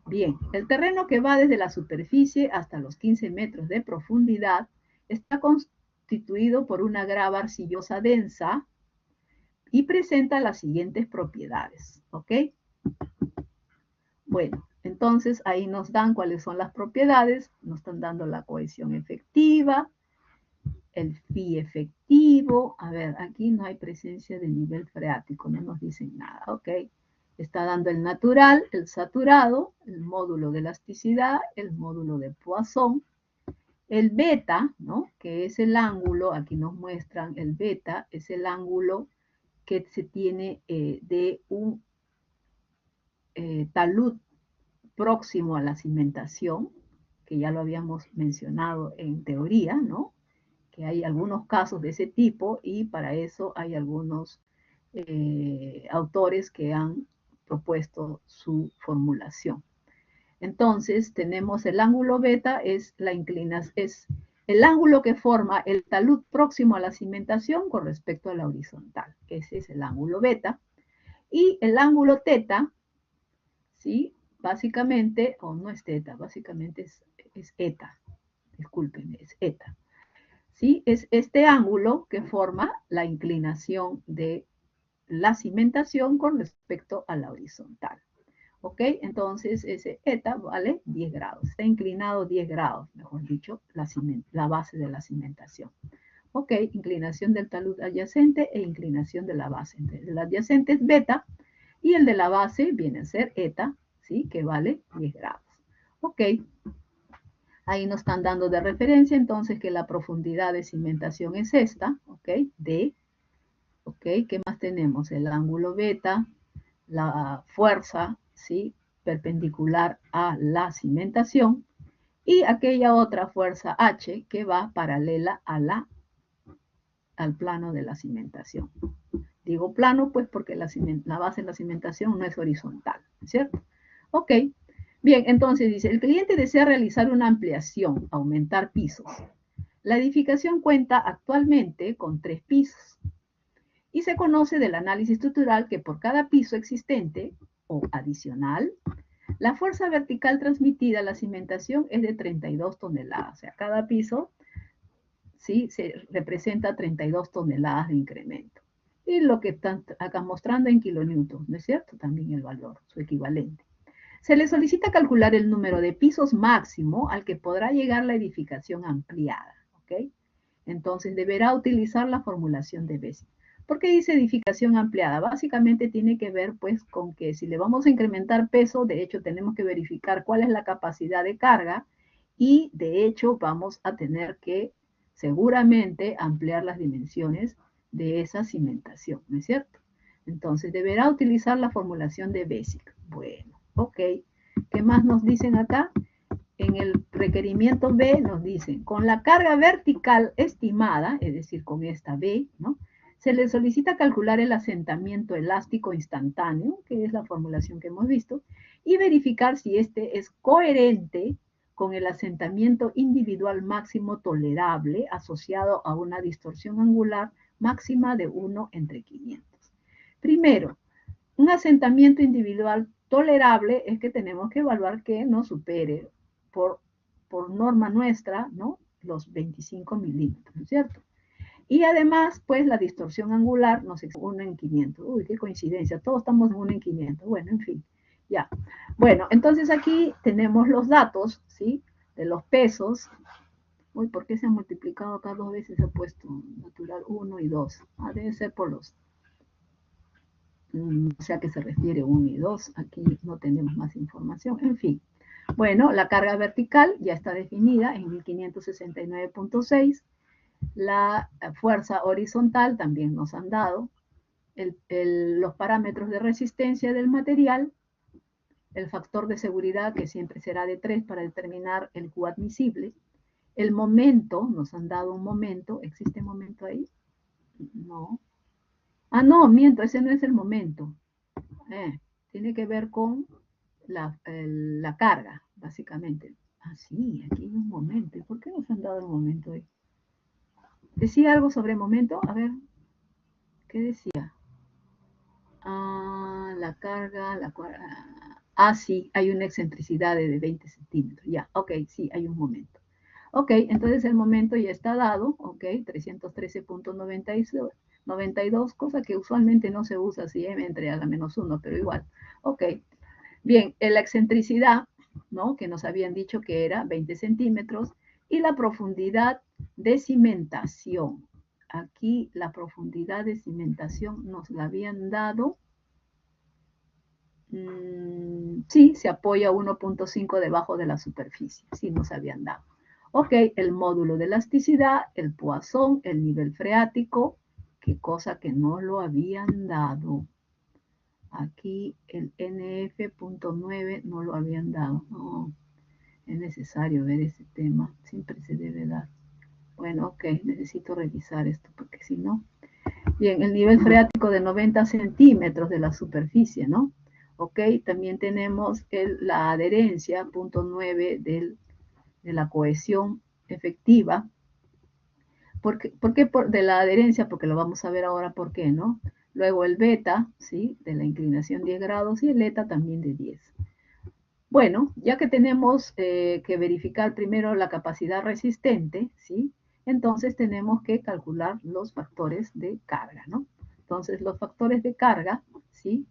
Bien, el terreno que va desde la superficie hasta los 15 metros de profundidad está constituido por una grava arcillosa densa y presenta las siguientes propiedades, ¿ok? Bueno, entonces ahí nos dan cuáles son las propiedades, nos están dando la cohesión efectiva, el phi efectivo, a ver, aquí no hay presencia de nivel freático, no nos dicen nada, ¿ok? Está dando el natural, el saturado, el módulo de elasticidad, el módulo de Poisson, el beta, ¿no? Que es el ángulo, aquí nos muestran el beta, es el ángulo que se tiene de un talud próximo a la cimentación, que ya lo habíamos mencionado en teoría, ¿no? Que hay algunos casos de ese tipo y para eso hay algunos autores que han propuesto su formulación. Entonces, tenemos el ángulo beta, es la inclinación, es el ángulo que forma el talud próximo a la cimentación con respecto a la horizontal. Ese es el ángulo beta. Y el ángulo teta, ¿sí? Básicamente, o no es teta, básicamente es eta. Discúlpenme, es eta. ¿Sí? Es este ángulo que forma la inclinación de la cimentación con respecto a la horizontal. ¿Ok? Entonces ese eta vale 10 grados. Está inclinado 10 grados, mejor dicho, la base de la cimentación. ¿Ok? Inclinación del talud adyacente e inclinación de la base. El adyacente es beta y el de la base viene a ser eta, ¿sí? Que vale 10 grados. ¿Ok? Ahí nos están dando de referencia entonces que la profundidad de cimentación es esta, ¿ok? D, ¿ok? ¿Qué más tenemos? El ángulo beta, la fuerza, ¿sí? Perpendicular a la cimentación y aquella otra fuerza H que va paralela a al plano de la cimentación. Digo plano pues porque la base de la cimentación no es horizontal, ¿cierto? Ok, bien, entonces dice, el cliente desea realizar una ampliación, aumentar pisos. La edificación cuenta actualmente con 3 pisos y se conoce del análisis estructural que por cada piso existente o adicional, la fuerza vertical transmitida a la cimentación es de 32 toneladas. O sea, cada piso ¿sí? Se representa 32 toneladas de incremento. Y lo que están acá mostrando en kilonewtons, ¿no es cierto? También el valor, su equivalente. Se le solicita calcular el número de pisos máximo al que podrá llegar la edificación ampliada, ¿ok? Entonces deberá utilizar la formulación de Bézier. ¿Por qué dice edificación ampliada? Básicamente tiene que ver pues con que si le vamos a incrementar peso, de hecho tenemos que verificar cuál es la capacidad de carga y de hecho vamos a tener que seguramente ampliar las dimensiones de esa cimentación, ¿no es cierto? Entonces deberá utilizar la formulación de Bézier. Bueno, ok. ¿Qué más nos dicen acá? En el requerimiento B nos dicen, con la carga vertical estimada, es decir, con esta B, ¿no? Se le solicita calcular el asentamiento elástico instantáneo, que es la formulación que hemos visto, y verificar si este es coherente con el asentamiento individual máximo tolerable asociado a una distorsión angular máxima de 1 entre 500. Primero, un asentamiento individual tolerable es que tenemos que evaluar que no supere por norma nuestra, ¿no? Los 25 milímetros, ¿no es cierto? Y además, pues la distorsión angular nos es 1 en 500. Uy, qué coincidencia, todos estamos en 1 en 500. Bueno, en fin, ya. Bueno, entonces aquí tenemos los datos, ¿sí? De los pesos. Uy, ¿por qué se ha multiplicado acá 2 veces? Se ha puesto natural 1 y 2. Ah, debe ser por los o sea que se refiere 1 y 2, aquí no tenemos más información, en fin. Bueno, la carga vertical ya está definida en 1569.6, la fuerza horizontal también nos han dado, los parámetros de resistencia del material, el factor de seguridad que siempre será de 3 para determinar el Q admisible, el momento, nos han dado un momento, ¿existe momento ahí? No. Ah, no, miento, ese no es el momento. Tiene que ver con la carga, básicamente. Ah, sí, aquí hay un momento. ¿Y por qué nos han dado el momento ahí? ¿Decía algo sobre momento? A ver, ¿qué decía? Ah, la carga, ah, sí, hay una excentricidad de 20 centímetros. Ya, ok, sí, hay un momento. Ok, entonces el momento ya está dado, ok, 313.92 92, cosa que usualmente no se usa si m entre a la menos 1, pero igual. Ok. Bien, la excentricidad, ¿no? Que nos habían dicho que era 20 centímetros, y la profundidad de cimentación. Aquí la profundidad de cimentación nos la habían dado. Sí, se apoya 1.5 debajo de la superficie. Sí, nos habían dado. Ok, el módulo de elasticidad, el Poisson, el nivel freático, qué cosa que no lo habían dado. Aquí el NF.9 no lo habían dado. No, es necesario ver ese tema. Siempre se debe dar. Bueno, ok, necesito revisar esto porque si no. Bien, el nivel freático de 90 centímetros de la superficie, ¿no? Ok, también tenemos la adherencia, punto 9 de la cohesión efectiva. ¿Por qué de la adherencia? Porque lo vamos a ver ahora por qué, ¿no? Luego el beta, ¿sí? De la inclinación 10 grados y el eta también de 10. Bueno, ya que tenemos que verificar primero la capacidad resistente, ¿sí? Entonces tenemos que calcular los factores de carga, ¿no? Entonces los factores de carga, ¿sí?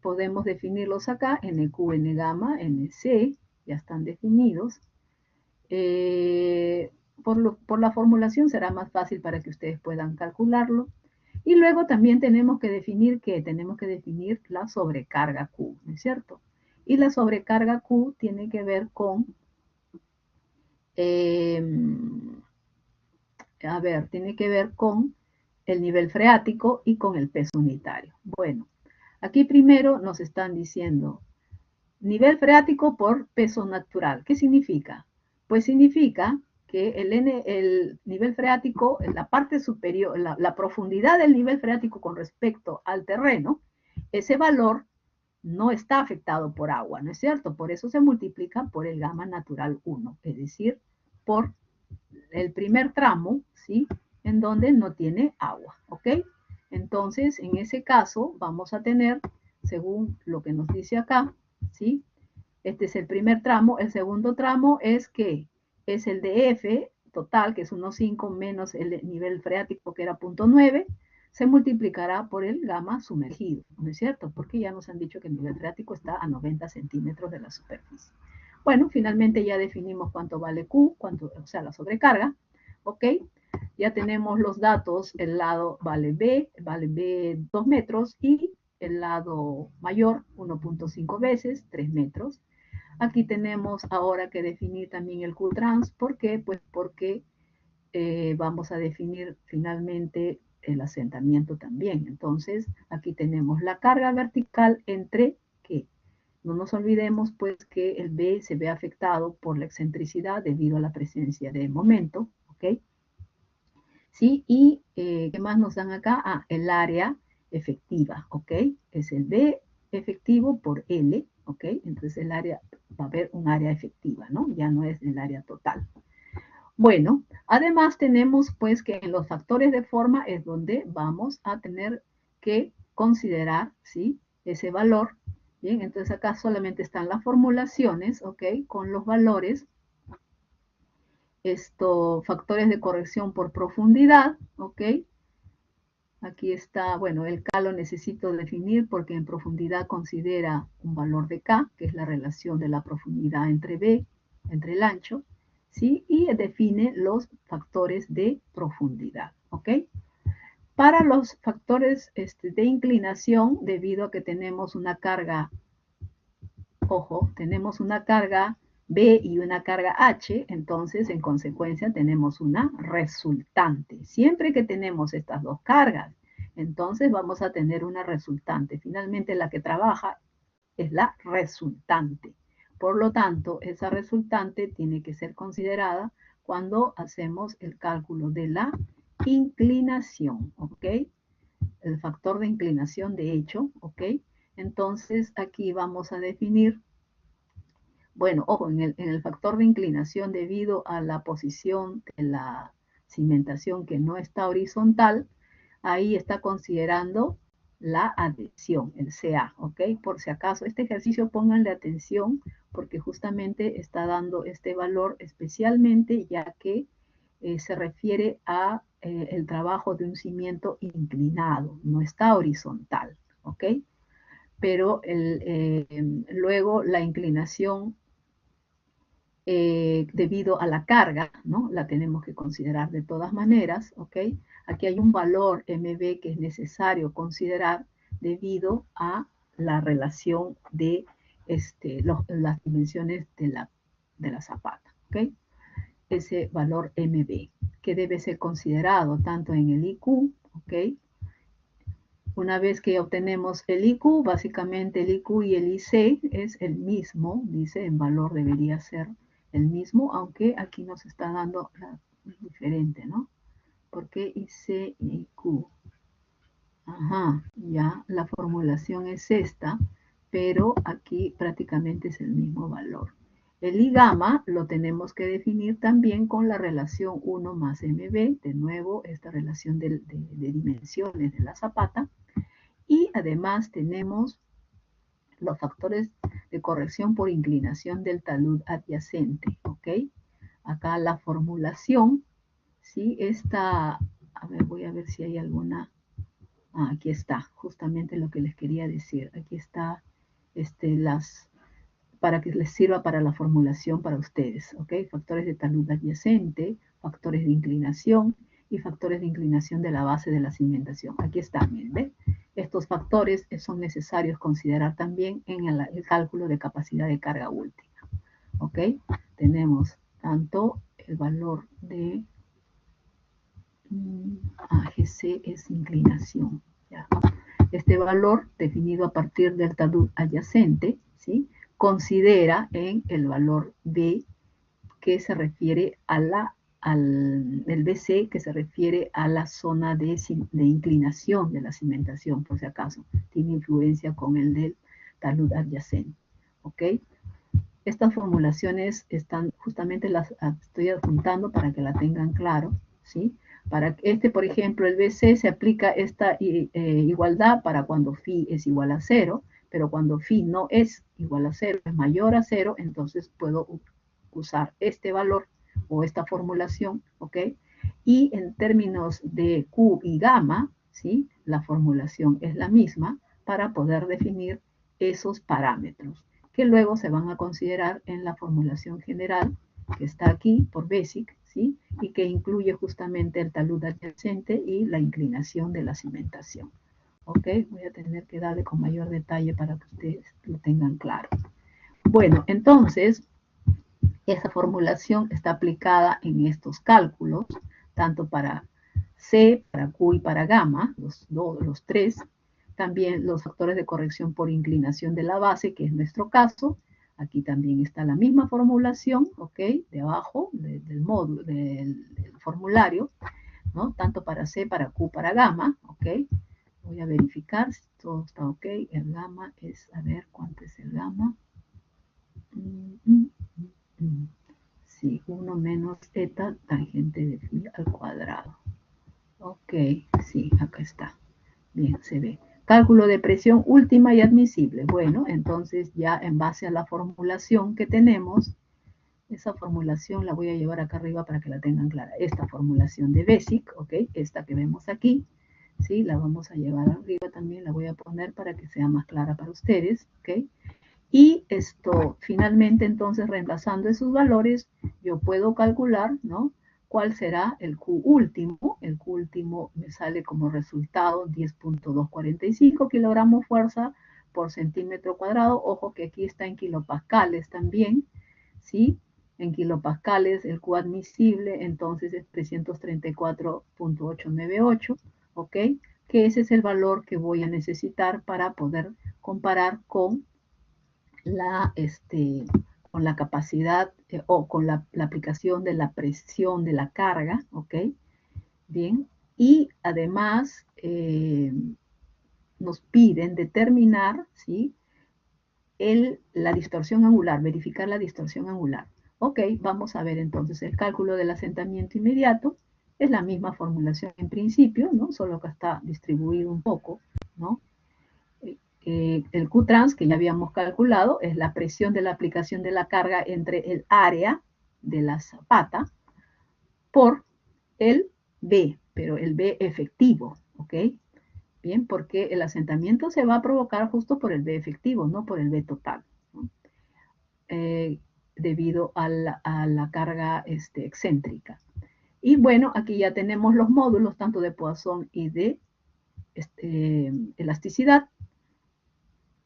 Podemos definirlos acá, NQ, N gamma, NC, ya están definidos. Por la formulación será más fácil para que ustedes puedan calcularlo. Y luego también tenemos que definir ¿qué? Tenemos que definir la sobrecarga Q, ¿no es cierto? Y la sobrecarga Q tiene que ver con, tiene que ver con el nivel freático y con el peso unitario. Bueno, aquí primero nos están diciendo nivel freático por peso natural. ¿Qué significa? Pues significa que el nivel freático, la parte superior, la profundidad del nivel freático con respecto al terreno, ese valor no está afectado por agua, ¿no es cierto? Por eso se multiplica por el gamma natural 1, es decir, por el primer tramo, ¿sí? En donde no tiene agua, ¿ok? Entonces, en ese caso, vamos a tener, según lo que nos dice acá, ¿sí? Este es el primer tramo. El segundo tramo es que es el de F total, que es 1,5 menos el nivel freático, que era 0.9, se multiplicará por el gamma sumergido, ¿no es cierto? Porque ya nos han dicho que el nivel freático está a 90 centímetros de la superficie. Bueno, finalmente ya definimos cuánto vale Q, o sea, la sobrecarga, ¿ok? Ya tenemos los datos, el lado vale B 2 metros y el lado mayor 1.5 veces, 3 metros. Aquí tenemos ahora que definir también el Q-trans. ¿Por qué? Pues porque vamos a definir finalmente el asentamiento también. Entonces, aquí tenemos la carga vertical entre ¿qué? No nos olvidemos pues que el B se ve afectado por la excentricidad debido a la presencia de momento, ¿ok? ¿Sí? Y ¿qué más nos dan acá? Ah, el área efectiva, ¿ok? Es el B efectivo por L, ¿ok? Entonces el área, va a haber un área efectiva, ¿no? Ya no es el área total. Bueno, además tenemos pues que en los factores de forma es donde vamos a tener que considerar, ¿sí? Ese valor. Bien, entonces acá solamente están las formulaciones, ¿ok? Con los valores, factores de corrección por profundidad, ¿ok? Aquí está, bueno, el K lo necesito definir porque en profundidad considera un valor de K, que es la relación de la profundidad entre B, entre el ancho, ¿sí? Y define los factores de profundidad, ¿ok? Para los factores de inclinación, debido a que tenemos una carga, ojo, tenemos una carga B y una carga H, entonces en consecuencia tenemos una resultante. Siempre que tenemos estas dos cargas, entonces vamos a tener una resultante. Finalmente la que trabaja es la resultante. Por lo tanto, esa resultante tiene que ser considerada cuando hacemos el cálculo de la inclinación, ¿ok? El factor de inclinación de hecho, ¿ok? Entonces aquí vamos a definir, bueno, ojo, en el factor de inclinación debido a la posición de la cimentación que no está horizontal, ahí está considerando la adhesión, el CA, ¿ok? Por si acaso, este ejercicio pónganle atención porque justamente está dando este valor especialmente ya que se refiere a el trabajo de un cimiento inclinado, no está horizontal, ¿ok? Pero luego la inclinación debido a la carga, ¿no? La tenemos que considerar de todas maneras, ¿ok? Aquí hay un valor MB que es necesario considerar debido a la relación de las dimensiones de la zapata, ¿ok? Ese valor MB, que debe ser considerado tanto en el IQ, ¿ok? Una vez que obtenemos el IQ, básicamente el IQ y el IC es el mismo, dice, en valor debería ser el mismo, aunque aquí nos está dando diferente, ¿no? Porque IC y IQ. Ajá, ya, la formulación es esta, pero aquí prácticamente es el mismo valor. El I gamma lo tenemos que definir también con la relación 1 más MB, de nuevo esta relación de dimensiones de la zapata, y además tenemos los factores de corrección por inclinación del talud adyacente, ¿ok? Acá la formulación, ¿sí? Esta, a ver, voy a ver si hay alguna. Aquí está, justamente lo que les quería decir. Aquí está para que les sirva para la formulación para ustedes, ¿ok? Factores de talud adyacente, factores de inclinación y factores de inclinación de la base de la cimentación. Aquí están, miren, ¿ven? Estos factores son necesarios considerar también en el cálculo de capacidad de carga última, ¿ok? Tenemos tanto el valor de AGC es inclinación, ¿ya? Este valor definido a partir del talud adyacente, ¿sí? Considera en el valor B que se refiere a el BC que se refiere a la zona de inclinación de la cimentación, por si acaso, tiene influencia con el del talud adyacente, ¿ok? Estas formulaciones están, justamente las estoy adjuntando para que la tengan claro, ¿sí? Para por ejemplo, el BC se aplica esta igualdad para cuando phi es igual a 0, pero cuando phi no es igual a 0, es mayor a 0, entonces puedo usar este valor o esta formulación, ¿ok? Y en términos de Q y gamma, ¿sí? La formulación es la misma para poder definir esos parámetros que luego se van a considerar en la formulación general que está aquí por BASIC, ¿sí? Y que incluye justamente el talud adyacente y la inclinación de la cimentación. ¿Ok? Voy a tener que darle con mayor detalle para que ustedes lo tengan claro. Bueno, entonces, esa formulación está aplicada en estos cálculos, tanto para C, para Q y para gamma, los tres. También los factores de corrección por inclinación de la base, que es nuestro caso. Aquí también está la misma formulación, ¿ok? De abajo del módulo, del formulario, ¿no? Tanto para C, para Q, para gamma, ¿ok? Voy a verificar si todo está ok. El gamma es, a ver, ¿cuánto es el gamma? Sí, 1 menos eta tangente de phi al cuadrado. Ok, sí, acá está. Bien, se ve. Cálculo de presión última y admisible. Bueno, entonces ya en base a la formulación que tenemos, esa formulación la voy a llevar acá arriba para que la tengan clara. Esta formulación de BASIC, ¿ok? Esta que vemos aquí, ¿sí? La vamos a llevar arriba también, la voy a poner para que sea más clara para ustedes, ¿ok? Y finalmente, entonces, reemplazando esos valores, yo puedo calcular, ¿no? ¿Cuál será el Q último? El Q último me sale como resultado 10.245 kilogramos fuerza por centímetro cuadrado. Ojo que aquí está en kilopascales también, ¿sí? En kilopascales el Q admisible entonces es 334.898, ¿ok? Que ese es el valor que voy a necesitar para poder comparar con con la capacidad o con la aplicación de la presión de la carga, ¿ok? Bien, y además nos piden determinar, ¿sí? La distorsión angular, verificar la distorsión angular. Ok, vamos a ver entonces el cálculo del asentamiento inmediato. Es la misma formulación en principio, ¿no? Solo que está distribuido un poco, ¿no? El Qtrans, que ya habíamos calculado, es la presión de la aplicación de la carga entre el área de la zapata por el B, pero el B efectivo, ¿ok? Bien, porque el asentamiento se va a provocar justo por el B efectivo, no por el B total, ¿no? Debido a la carga excéntrica. Y bueno, aquí ya tenemos los módulos tanto de Poisson y de elasticidad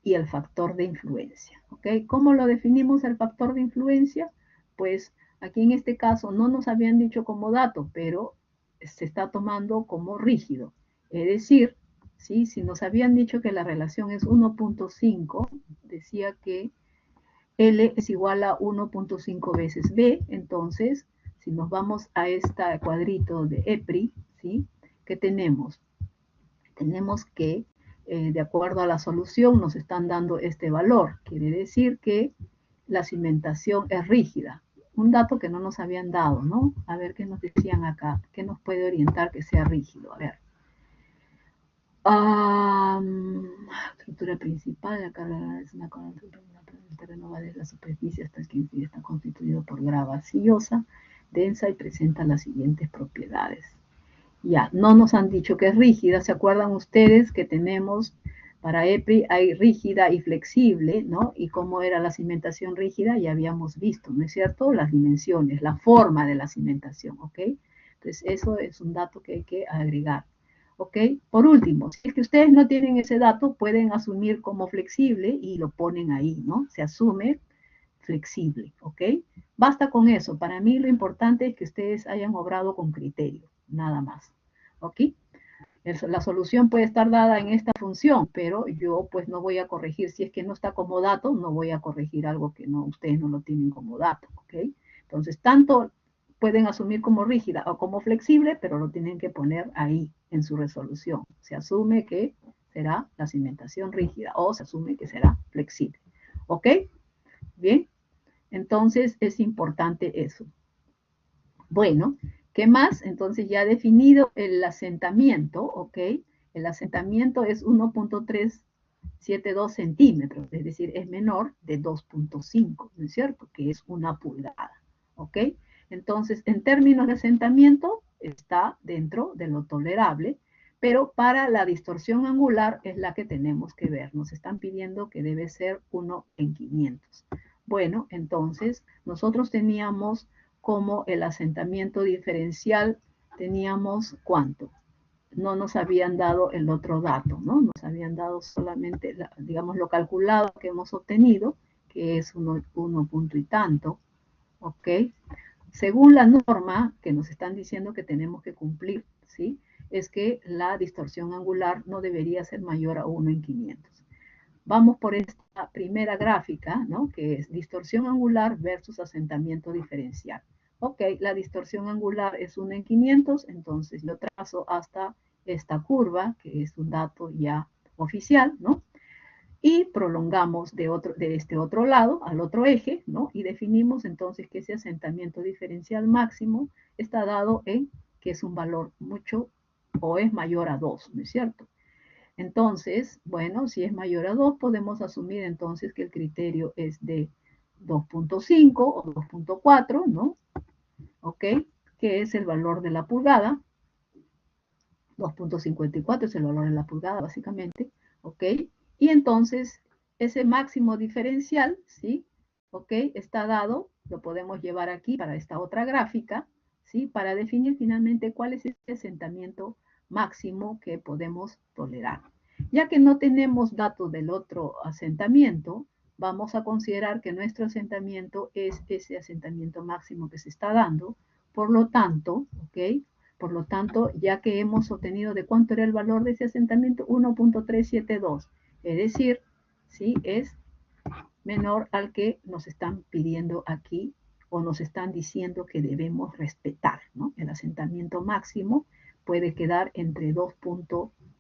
y el factor de influencia. ¿Ok? ¿Cómo lo definimos el factor de influencia? Pues aquí en este caso no nos habían dicho como dato, pero se está tomando como rígido. Es decir, ¿sí? Si nos habían dicho que la relación es 1.5, decía que L es igual a 1.5 veces B, entonces, si nos vamos a este cuadrito de EPRI, ¿sí? ¿Qué tenemos? Tenemos que, de acuerdo a la solución, nos están dando este valor. Quiere decir que la cimentación es rígida. Un dato que no nos habían dado, ¿no? A ver qué nos decían acá. ¿Qué nos puede orientar que sea rígido? A ver. Estructura principal, la carga es una columna, el terreno va desde la superficie hasta el que está constituido por grava sillosa, densa y presenta las siguientes propiedades. Ya, no nos han dicho que es rígida. ¿Se acuerdan ustedes que tenemos para EPRI hay rígida y flexible, ¿no? Y cómo era la cimentación rígida ya habíamos visto, ¿no es cierto? Las dimensiones, la forma de la cimentación, ¿ok? Entonces, eso es un dato que hay que agregar, ¿ok? Por último, si es que ustedes no tienen ese dato, pueden asumir como flexible y lo ponen ahí, ¿no? Se asume flexible, ¿ok? Basta con eso. Para mí lo importante es que ustedes hayan obrado con criterio, nada más, ¿ok? La solución puede estar dada en esta función, pero yo pues no voy a corregir, si es que no está como dato, no voy a corregir algo que no, ustedes no lo tienen como dato, ¿ok? Entonces, tanto pueden asumir como rígida o como flexible, pero lo tienen que poner ahí en su resolución. Se asume que será la cimentación rígida o se asume que será flexible, ¿ok? Bien, entonces es importante eso. Bueno, ¿qué más? Entonces ya definido el asentamiento, ¿ok? El asentamiento es 1.372 centímetros, es decir, es menor de 2.5, ¿no es cierto? Que es una pulgada, ¿ok? Entonces, en términos de asentamiento, está dentro de lo tolerable, pero para la distorsión angular es la que tenemos que ver. Nos están pidiendo que debe ser 1 en 500. Bueno, entonces, nosotros teníamos como el asentamiento diferencial, teníamos ¿cuánto? No nos habían dado el otro dato, ¿no? Nos habían dado solamente, digamos, lo calculado que hemos obtenido, que es 1 punto y tanto, ¿ok? Según la norma que nos están diciendo que tenemos que cumplir, ¿sí? Es que la distorsión angular no debería ser mayor a 1 en 500. Vamos por esta primera gráfica, ¿no? Que es distorsión angular versus asentamiento diferencial. Ok, la distorsión angular es 1 en 500, entonces yo trazo hasta esta curva, que es un dato ya oficial, ¿no? Y prolongamos de este otro lado al otro eje, ¿no? Y definimos entonces que ese asentamiento diferencial máximo está dado en que es un valor mucho o es mayor a 2, ¿no es cierto? Entonces, bueno, si es mayor a 2, podemos asumir entonces que el criterio es de 2.5 o 2.4, ¿no? ¿Ok? Que es el valor de la pulgada. 2.54 es el valor de la pulgada, básicamente. ¿Ok? Y entonces, ese máximo diferencial, ¿sí? ¿Ok? Está dado, lo podemos llevar aquí para esta otra gráfica, ¿sí? Para definir finalmente cuál es ese asentamiento máximo que podemos tolerar. Ya que no tenemos datos del otro asentamiento, vamos a considerar que nuestro asentamiento es ese asentamiento máximo que se está dando. Por lo tanto, ¿ok? Por lo tanto, ya que hemos obtenido de cuánto era el valor de ese asentamiento, 1.372, es decir, ¿sí? Es menor al que nos están pidiendo aquí o nos están diciendo que debemos respetar, ¿no? El asentamiento máximo puede quedar entre 2.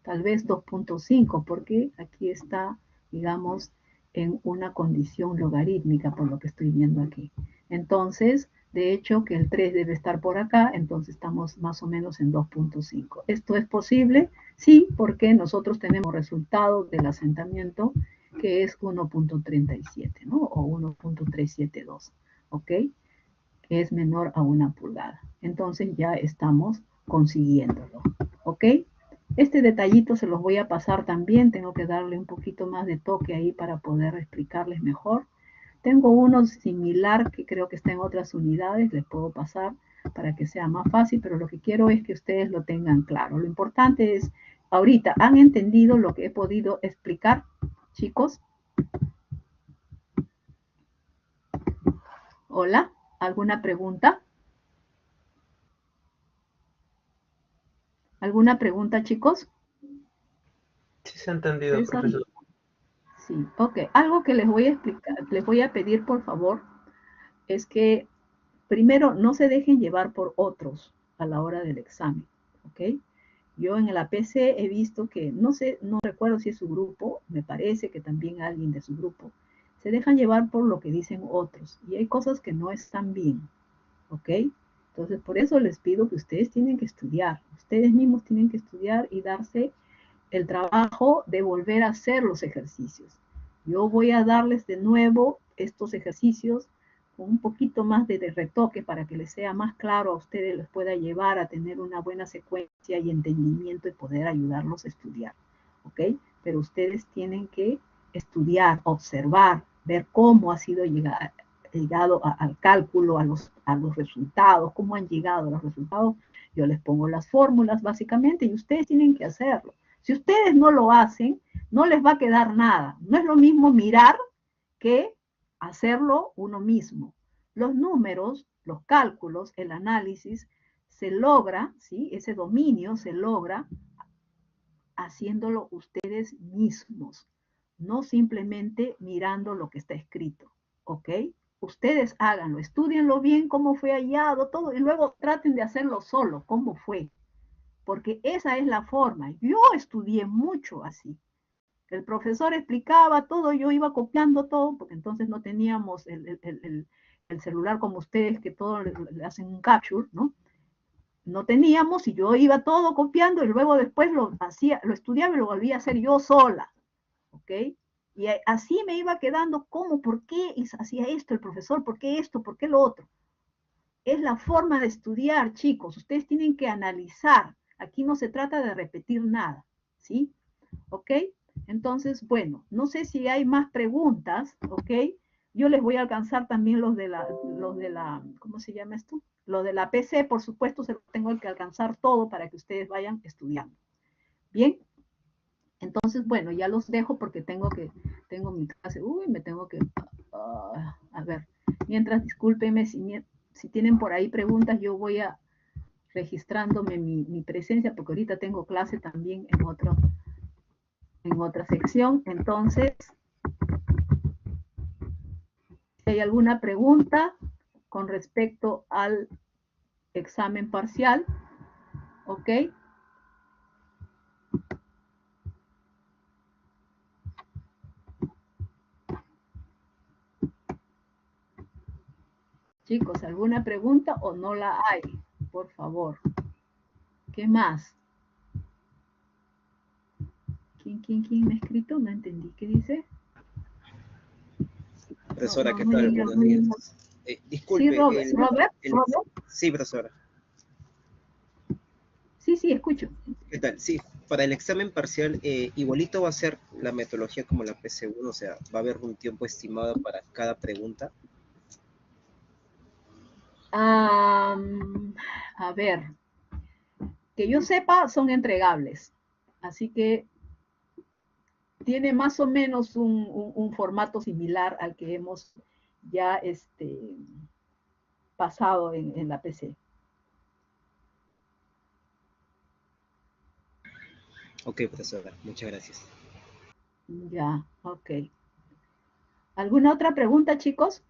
Tal vez 2.5, porque aquí está, digamos, en una condición logarítmica, por lo que estoy viendo aquí. Entonces, de hecho, que el 3 debe estar por acá, entonces estamos más o menos en 2.5. ¿Esto es posible? Sí, porque nosotros tenemos resultados del asentamiento que es 1.37, ¿no? O 1.372, ¿ok? Que es menor a 1 pulgada. Entonces ya estamos consiguiéndolo, ¿ok? Este detallito se los voy a pasar también, tengo que darle un poquito más de toque ahí para poder explicarles mejor. Tengo uno similar que creo que está en otras unidades, les puedo pasar para que sea más fácil, pero lo que quiero es que ustedes lo tengan claro. Lo importante es, ahorita, ¿han entendido lo que he podido explicar, chicos? Hola, ¿alguna pregunta? ¿Alguna pregunta, chicos?
Sí se ha entendido,
César.
profesor.
Sí, ok. Algo que les voy a explicar, les voy a pedir, por favor, es que primero no se dejen llevar por otros a la hora del examen, ¿ok? Yo en el APC he visto que, no sé, no recuerdo si es su grupo, me parece que también alguien de su grupo, se dejan llevar por lo que dicen otros y hay cosas que no están bien, ¿ok? Entonces, por eso les pido que ustedes tienen que estudiar, ustedes mismos tienen que estudiar y darse el trabajo de volver a hacer los ejercicios. Yo voy a darles de nuevo estos ejercicios con un poquito más de retoque para que les sea más claro a ustedes, les pueda llevar a tener una buena secuencia y entendimiento y poder ayudarlos a estudiar, ¿ok? Pero ustedes tienen que estudiar, observar, ver cómo ha sido llegado al cálculo, a los resultados, cómo han llegado a los resultados. Yo les pongo las fórmulas básicamente y ustedes tienen que hacerlo. Si ustedes no lo hacen, no les va a quedar nada. No es lo mismo mirar que hacerlo uno mismo. Los números, los cálculos, el análisis, se logra, ¿sí? Ese dominio se logra haciéndolo ustedes mismos, no simplemente mirando lo que está escrito, ¿ok? Ustedes háganlo, estudienlo bien, cómo fue hallado, todo, y luego traten de hacerlo solo, cómo fue, porque esa es la forma. Yo estudié mucho así. El profesor explicaba todo, yo iba copiando todo, porque entonces no teníamos el celular como ustedes, que todo le hacen un capture, ¿no? No teníamos y yo iba todo copiando y luego después lo hacía, lo estudiaba y lo volvía a hacer yo sola, ¿ok? Y así me iba quedando como, ¿por qué hacía esto el profesor? ¿Por qué esto? ¿Por qué lo otro? Es la forma de estudiar, chicos. Ustedes tienen que analizar. Aquí no se trata de repetir nada, ¿sí? ¿Ok? Entonces, bueno, no sé si hay más preguntas, ¿ok? Yo les voy a alcanzar también los de la, ¿cómo se llama esto? Lo de la PC, por supuesto, se lo tengo que alcanzar todo para que ustedes vayan estudiando. Bien, entonces, bueno, ya los dejo porque tengo mi clase, me tengo que, a ver, mientras discúlpenme si tienen por ahí preguntas, yo voy a registrándome mi presencia porque ahorita tengo clase también en otra sección. Entonces, si hay alguna pregunta con respecto al examen parcial, ¿ok? Chicos, ¿alguna pregunta o no la hay? Por favor. ¿Qué más? ¿Quién me ha escrito? No entendí. ¿Qué dice?
Profesora,
No,
¿qué
no
tal?
llega,
Buenos
no
días.
llega. Sí,
Disculpe,
Robert. ¿Robert?
sí, profesora.
Sí, escucho.
¿Qué tal? Sí, para el examen parcial, igualito va a ser la metodología como la PC1, o sea, va a haber un tiempo estimado para cada pregunta.
A ver, que yo sepa, son entregables. Así que tiene más o menos un formato similar al que hemos ya pasado en la PC.
Ok, profesora, muchas gracias.
Ya, ok. ¿Alguna otra pregunta, chicos?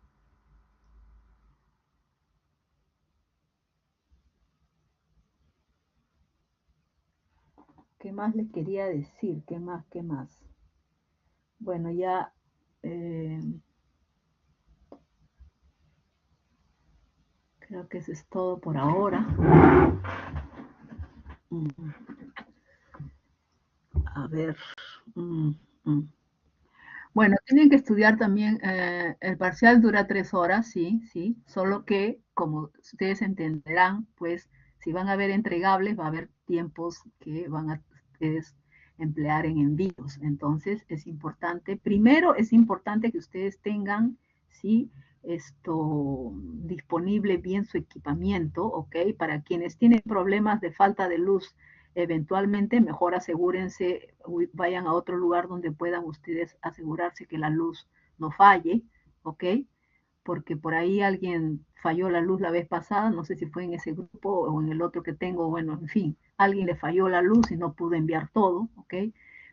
¿Qué más les quería decir? ¿Qué más? Bueno, ya creo que eso es todo por ahora. A ver. Bueno, tienen que estudiar también, el parcial dura 3 horas, sí, solo que, como ustedes entenderán, pues Si van a haber entregables, va a haber tiempos que van a ustedes emplear en envíos. Entonces, es importante, primero es importante que ustedes tengan, ¿sí?, disponible bien su equipamiento, ¿ok? Para quienes tienen problemas de falta de luz, eventualmente mejor asegúrense, vayan a otro lugar donde puedan ustedes asegurarse que la luz no falle, ¿ok? Porque por ahí alguien falló la luz la vez pasada, no sé si fue en ese grupo o en el otro que tengo, bueno, en fin, alguien le falló la luz y no pudo enviar todo, ¿ok?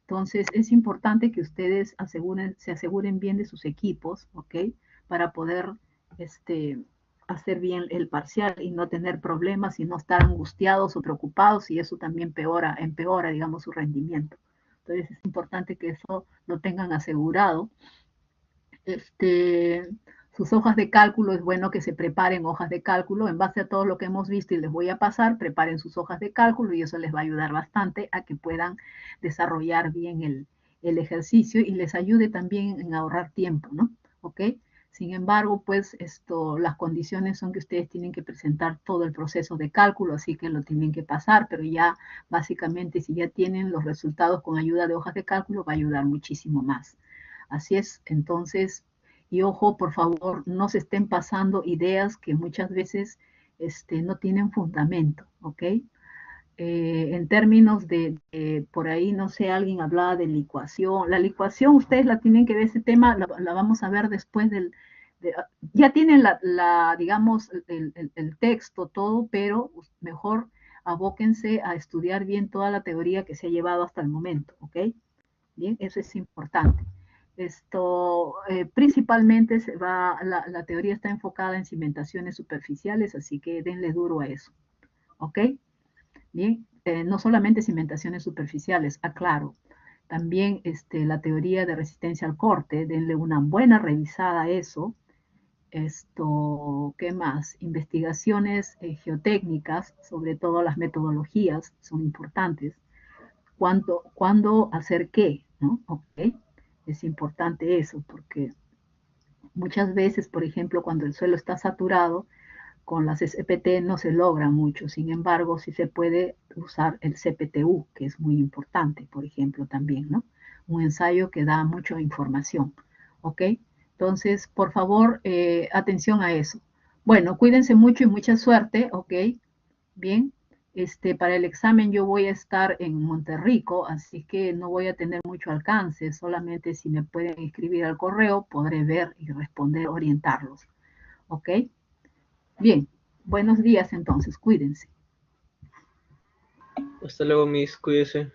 Entonces es importante que ustedes se aseguren bien de sus equipos, ¿ok? Para poder hacer bien el parcial y no tener problemas y no estar angustiados o preocupados, y eso también empeora, digamos, su rendimiento. Entonces es importante que eso lo tengan asegurado. Sus hojas de cálculo, es bueno que se preparen hojas de cálculo en base a todo lo que hemos visto y les voy a pasar. Preparen sus hojas de cálculo y eso les va a ayudar bastante a que puedan desarrollar bien el ejercicio y les ayude también en ahorrar tiempo, ¿no? ¿Ok? Sin embargo, pues las condiciones son que ustedes tienen que presentar todo el proceso de cálculo, así que lo tienen que pasar, pero ya básicamente si ya tienen los resultados con ayuda de hojas de cálculo va a ayudar muchísimo más. Así es, entonces, y ojo, por favor, no se estén pasando ideas que muchas veces no tienen fundamento, ¿ok? En términos por ahí, no sé, alguien hablaba de licuación. La licuación, ustedes la tienen que ver, ese tema la vamos a ver después ya tienen digamos, el texto, todo, pero mejor abóquense a estudiar bien toda la teoría que se ha llevado hasta el momento, ¿ok? Bien, eso es importante. Principalmente la teoría está enfocada en cimentaciones superficiales, así que denle duro a eso, ¿ok? Bien, no solamente cimentaciones superficiales, aclaro, también la teoría de resistencia al corte, denle una buena revisada a eso. ¿Qué más? Investigaciones geotécnicas, sobre todo las metodologías, son importantes. ¿Cuándo hacer qué? ¿No? ¿Ok? Es importante eso, porque muchas veces, por ejemplo, cuando el suelo está saturado, con las SPT no se logra mucho. Sin embargo, sí se puede usar el CPTU, que es muy importante, por ejemplo, también, ¿no? Un ensayo que da mucha información, ¿ok? Entonces, por favor, atención a eso. Bueno, cuídense mucho y mucha suerte, ¿ok? Bien. Para el examen yo voy a estar en Monterrico, así que no voy a tener mucho alcance, solamente si me pueden escribir al correo, podré ver y responder, orientarlos. ¿Ok? Bien, buenos días entonces, cuídense.
Hasta luego, Miss, cuídese.